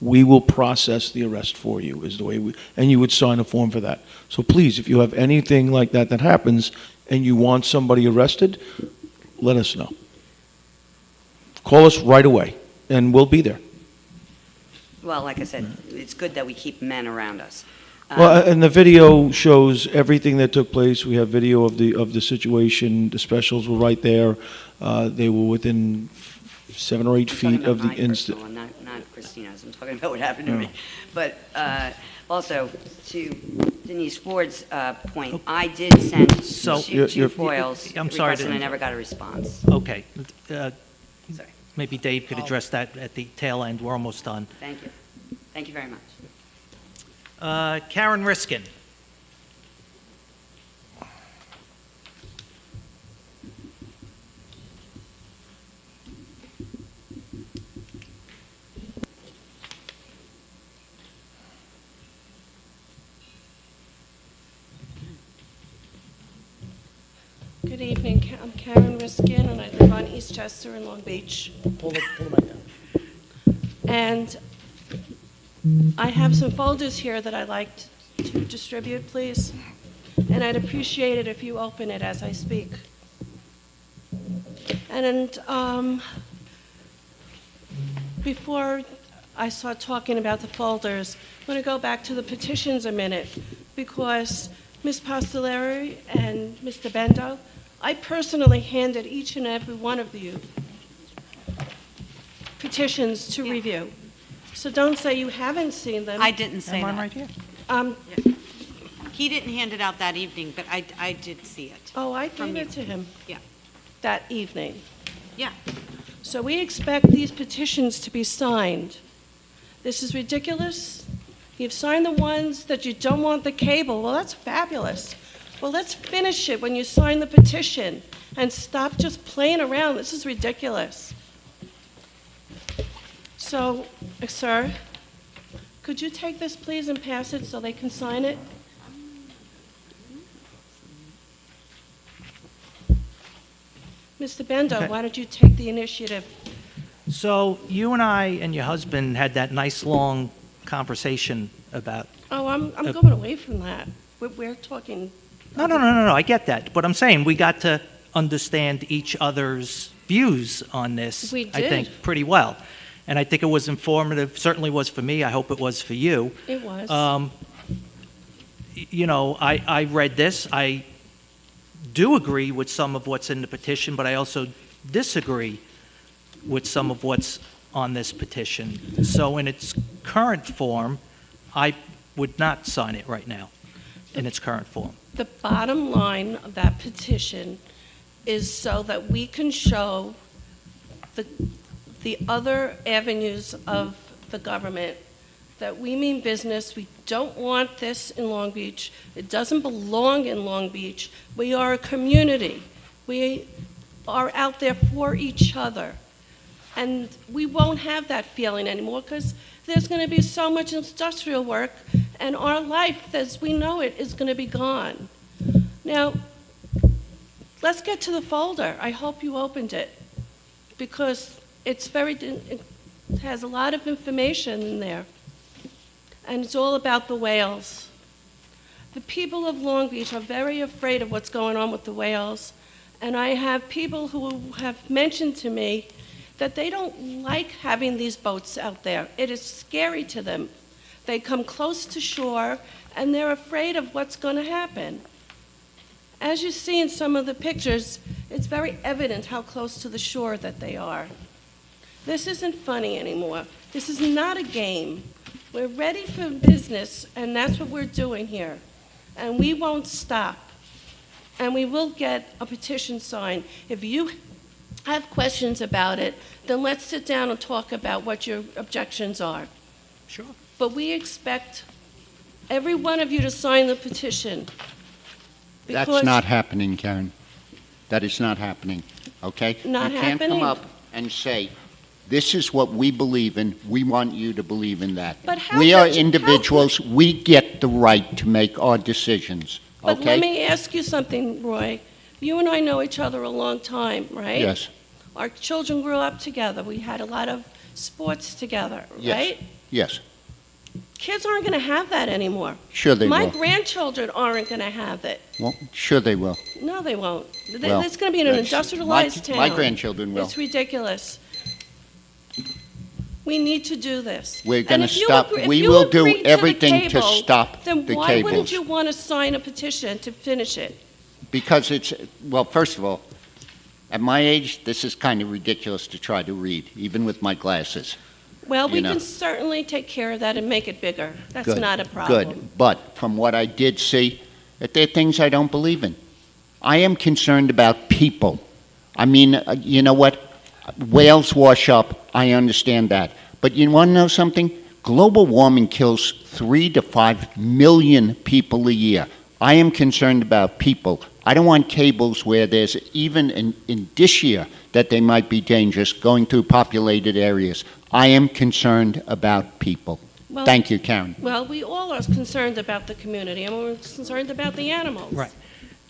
We will process the arrest for you, is the way and you would sign a form for that. So please, if you have anything like that that happens and you want somebody arrested, let us know. Call us right away, and we'll be there. Well, like I said, it's good that we keep men around us. Well, and the video shows everything that took place. We have video of the situation. The specials were right there. They were within 7 or 8 feet of the incident. Not Christina's. I'm talking about what happened to me. But also, to Denise Ford's point, I did send two foils I'm sorry requests, and I never got a response. Okay. Maybe Dave could address that at the tail end. We're almost done. Thank you. Thank you very much. Karen Riskin. Good evening. I'm Karen Riskin, and I live on East Chester in Long Beach. Pull the mic down. And I have some folders here that I'd like to distribute, please. And I'd appreciate it if you open it as I speak. And before I start talking about the folders, I want to go back to the petitions a minute, because Ms. Pastellari and Mr. Bendo, I personally handed each and every one of you petitions to review. So don't say you haven't seen them. I didn't say that. Right here. He didn't hand it out that evening, but I did see it. Oh, I gave it to him. Yeah. That evening. Yeah. So we expect these petitions to be signed. This is ridiculous. You've signed the ones that you don't want the cable. Well, that's fabulous. Well, let's finish it when you sign the petition and stop just playing around. This is ridiculous. So, sir, could you take this, please, and pass it so they can sign it? Mr. Bendo, Okay. why don't you take the initiative? So you and I and your husband had that nice long conversation about... Oh, I'm going away from that. We're talking... No, I get that. But I'm saying we got to understand each other's views on this, We I think, did. pretty well. And I think it was informative, certainly was for me. I hope it was for you. It was. You know, I read this. I do agree with some of what's in the petition, but I also disagree with some of what's on this petition. So in its current form, I would not sign it right now in its current form. The bottom line of that petition is so that we can show the other avenues of the government that we mean business. We don't want this in Long Beach. It doesn't belong in Long Beach. We are a community. We are out there for each other. And we won't have that feeling anymore because there's going to be so much industrial work and our life as we know it is going to be gone. Now, let's get to the folder. I hope you opened it because it has a lot of information in there. And it's all about the whales. The people of Long Beach are very afraid of what's going on with the whales. And I have people who have mentioned to me that they don't like having these boats out there. It is scary to them. They come close to shore and they're afraid of what's going to happen. As you see in some of the pictures, it's very evident how close to the shore that they are. This isn't funny anymore. This is not a game. We're ready for business, and that's what we're doing here. And we won't stop. And we will get a petition signed. If you have questions about it, then let's sit down and talk about what your objections are. Sure. But we expect every one of you to sign the petition. That's not happening, Karen. That is not happening, okay? Not You can't come happening? up and say, this is what we believe in, we want you to believe in that. But how We are could you- individuals, we get the right to make our decisions, But okay? let me ask you something, Roy. You and I know each other a long time, right? Yes, Our children grew up together. We had a lot of sports together, yes, right? yes. Kids aren't going to have that anymore. Sure they My will. grandchildren aren't going to have it. Well, sure they will. No, they won't. Well, It's going to be in an that's- industrialized town. my grandchildren will. It's ridiculous. We need to do this. We're And gonna if you stop- agree- if we you will do agree the everything to cable, stop then the why wouldn't cables. you want to sign a petition to finish it? Because it's, well, first of all, at my age, this is kind of ridiculous to try to read, even with my glasses. Well, we You know. can certainly take care of that and make it bigger. That's Good, not a problem. Good, but from what I did see, that there are things I don't believe in. I am concerned about people. I mean, you know what? Whales wash up, I understand that. But you want to know something? Global warming kills 3 to 5 million people a year. I am concerned about people. I don't want cables where there's even an indicia that they might be dangerous going through populated areas. I am concerned about people. Well- Thank you, Karen. Well, we all are concerned about the community, and we're concerned about the animals. Right.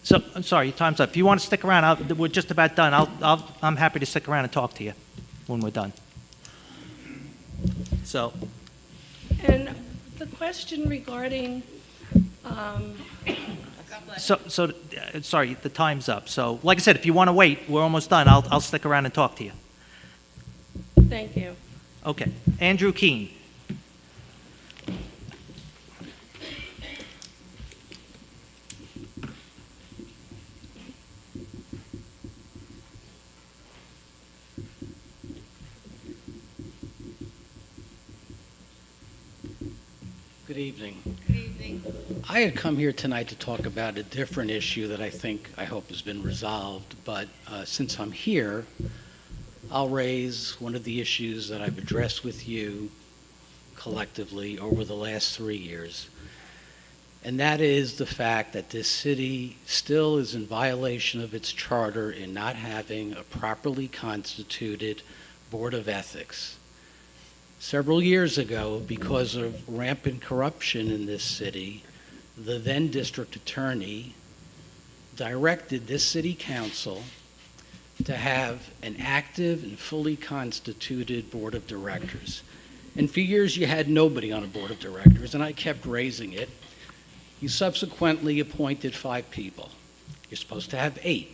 So, I'm sorry, your time's up. If you want to stick around, we're just about done. I'm happy to stick around and talk to you when we're done. So, And the question regarding, sorry, the time's up. So, like I said, if you want to wait, we're almost done. I'll stick around and talk to you. thank you. Okay. Andrew Keene. Good evening. Good evening. I had come here tonight to talk about a different issue that I hope has been resolved, but since I'm here, I'll raise one of the issues that I've addressed with you collectively over the last 3 years. And that is the fact that this city still is in violation of its charter in not having a properly constituted Board of Ethics. Several years ago, because of rampant corruption in this city, the then district attorney directed this city council to have an active and fully constituted board of directors. And for years you had nobody on a board of directors, and I kept raising it. You subsequently appointed 5 people. You're supposed to have 8.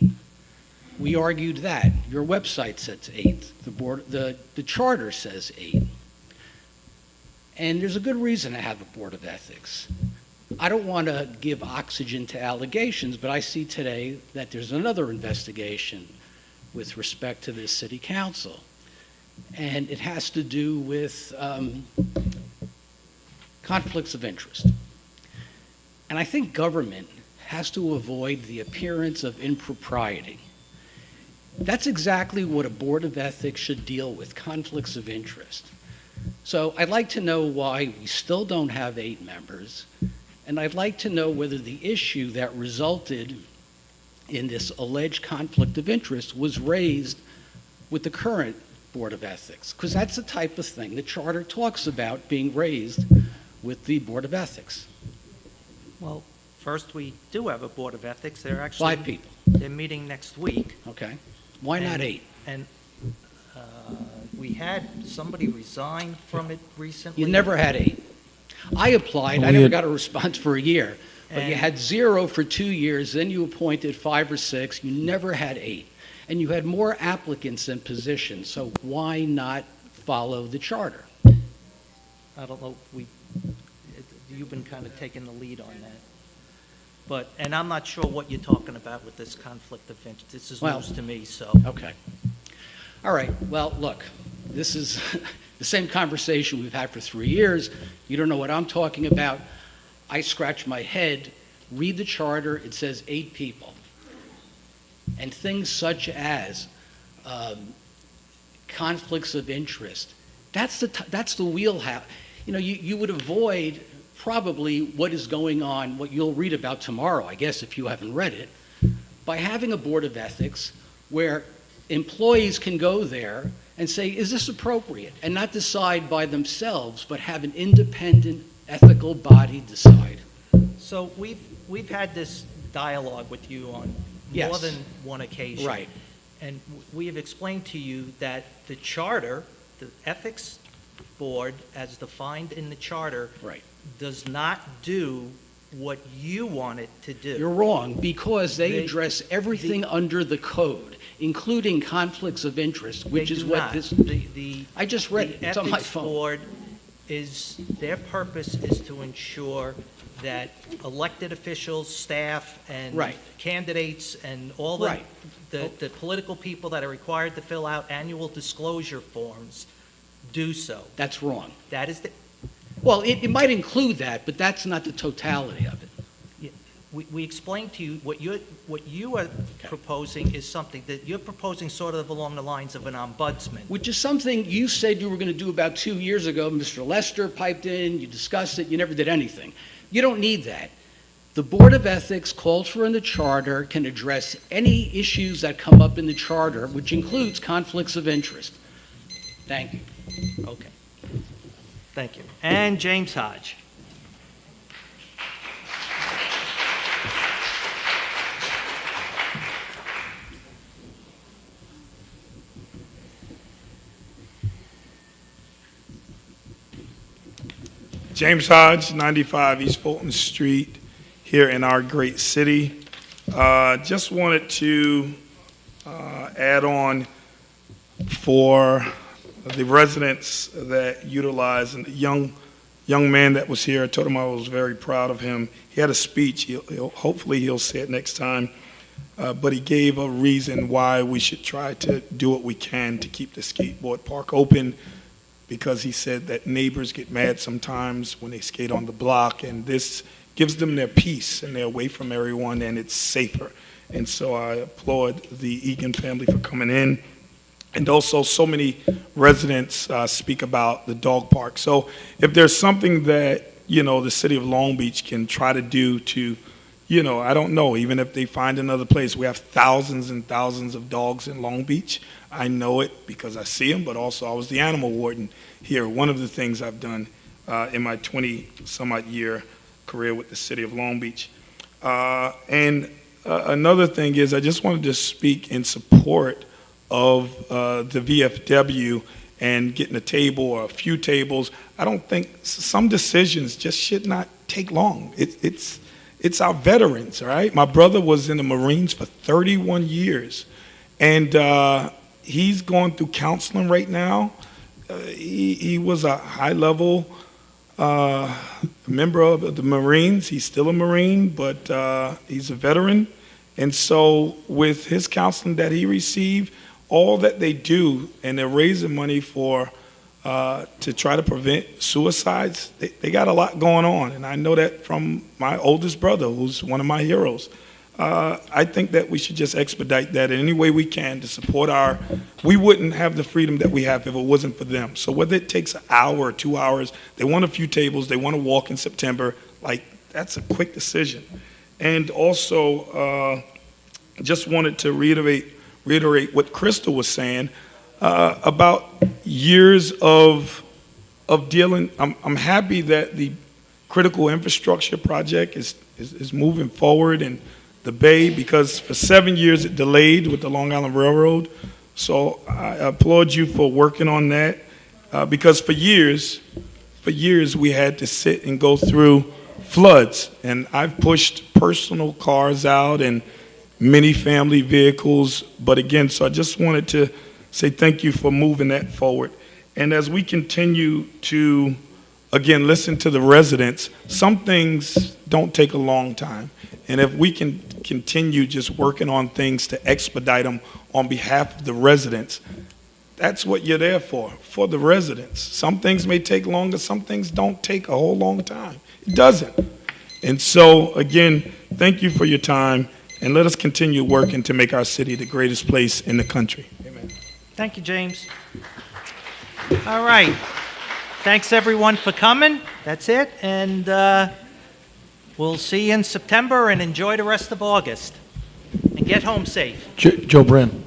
We argued that. Your website says 8. The charter says 8. And there's a good reason to have a board of ethics. I don't want to give oxygen to allegations, but I see today that there's another investigation with respect to this city council. And it has to do with conflicts of interest. And I think government has to avoid the appearance of impropriety. That's exactly what a board of ethics should deal with, conflicts of interest. So I'd like to know why we still don't have 8 members, and I'd like to know whether the issue that resulted in this alleged conflict of interest was raised with the current Board of Ethics, because that's the type of thing the charter talks about being raised with the Board of Ethics. Well, first, we do have a Board of Ethics. They're actually 5 people. They're meeting next week. Okay. Why not 8? And we had somebody resign from it recently. You never had 8. I applied. I never got a response for a year. But you had 0 for 2 years. Then you appointed 5 or 6. You never had 8. And you had more applicants than positions. So why not follow the charter? I don't know. You've been kind of taking the lead on that. And I'm not sure what you're talking about with this conflict of interest. This is news to me, so. Okay. All right. Well, look, this is the same conversation we've had for 3 years. You don't know what I'm talking about. I scratch my head, read the charter, it says 8 people. And things such as conflicts of interest, that's the wheelhouse. You know, you would avoid probably what is going on, what you'll read about tomorrow, I guess, if you haven't read it, by having a board of ethics where employees can go there and say, is this appropriate? And not decide by themselves, but have an independent ethical body decide. So we've had this dialogue with you on more than one occasion. Right. And we have explained to you that the charter, the ethics board, as defined in the charter, does not do what you want it to do. You're wrong, because they address everything under the code, including conflicts of interest, which is what this... I just read it. It's on my phone. The ethics board their purpose is to ensure that elected officials, staff, and candidates, and all the political people that are required to fill out annual disclosure forms do so. That's wrong. That is the... Well, it might include that, but that's not the totality of it. We explained to you what you are proposing is something that you're proposing sort of along the lines of an ombudsman. Which is something you said you were going to do about 2 years ago. Mr. Lester piped in, you discussed it, you never did anything. You don't need that. The Board of Ethics called for in the charter can address any issues that come up in the charter, which includes conflicts of interest. Thank you. Okay. Thank you. And James Hodge. James Hodge, 95 East Fulton Street, here in our great city. Just wanted to add on for the residents that utilize, and the young man that was here, I told him I was very proud of him. He had a speech. Hopefully he'll say it next time. But he gave a reason why we should try to do what we can to keep the skateboard park open, because he said that neighbors get mad sometimes when they skate on the block, and this gives them their peace and they're away from everyone and it's safer. And so I applaud the Egan family for coming in. And also, so many residents speak about the dog park. So if there's something that, the city of Long Beach can try to do to, I don't know, even if they find another place. We have thousands and thousands of dogs in Long Beach. I know it because I see them, but also I was the animal warden here. One of the things I've done in my 20-some-odd year career with the city of Long Beach. Another thing is I just wanted to speak in support of the VFW and getting a table or a few tables. I don't think some decisions just should not take long. It's our veterans, all right? My brother was in the Marines for 31 years, and he's going through counseling right now. He was a high-level member of the Marines. He's still a Marine, but he's a veteran. And so with his counseling that he received, all that they do, and they're raising money for to try to prevent suicides, they got a lot going on. And I know that from my oldest brother, who's one of my heroes. I think that we should just expedite that in any way we can to support we wouldn't have the freedom that we have if it wasn't for them. So whether it takes an hour or 2 hours, they want a few tables, they want to walk in September, that's a quick decision. And also, just wanted to reiterate what Crystal was saying about years of dealing. I'm happy that the critical infrastructure project is moving forward in the Bay, because for 7 years it delayed with the Long Island Railroad. So I applaud you for working on that, because for years we had to sit and go through floods, and I've pushed personal cars out and many family vehicles. But again, so I just wanted to say thank you for moving that forward. And as we continue to, again, listen to the residents, some things don't take a long time. And if we can continue just working on things to expedite them on behalf of the residents, that's what you're there for the residents. Some things may take longer, some things don't take a whole long time. It doesn't. And so, again, thank you for your time. And let us continue working to make our city the greatest place in the country. Amen. Thank you, James. All right. Thanks, everyone, for coming. That's it. And we'll see you in September, and enjoy the rest of August. And get home safe. Joe Brin.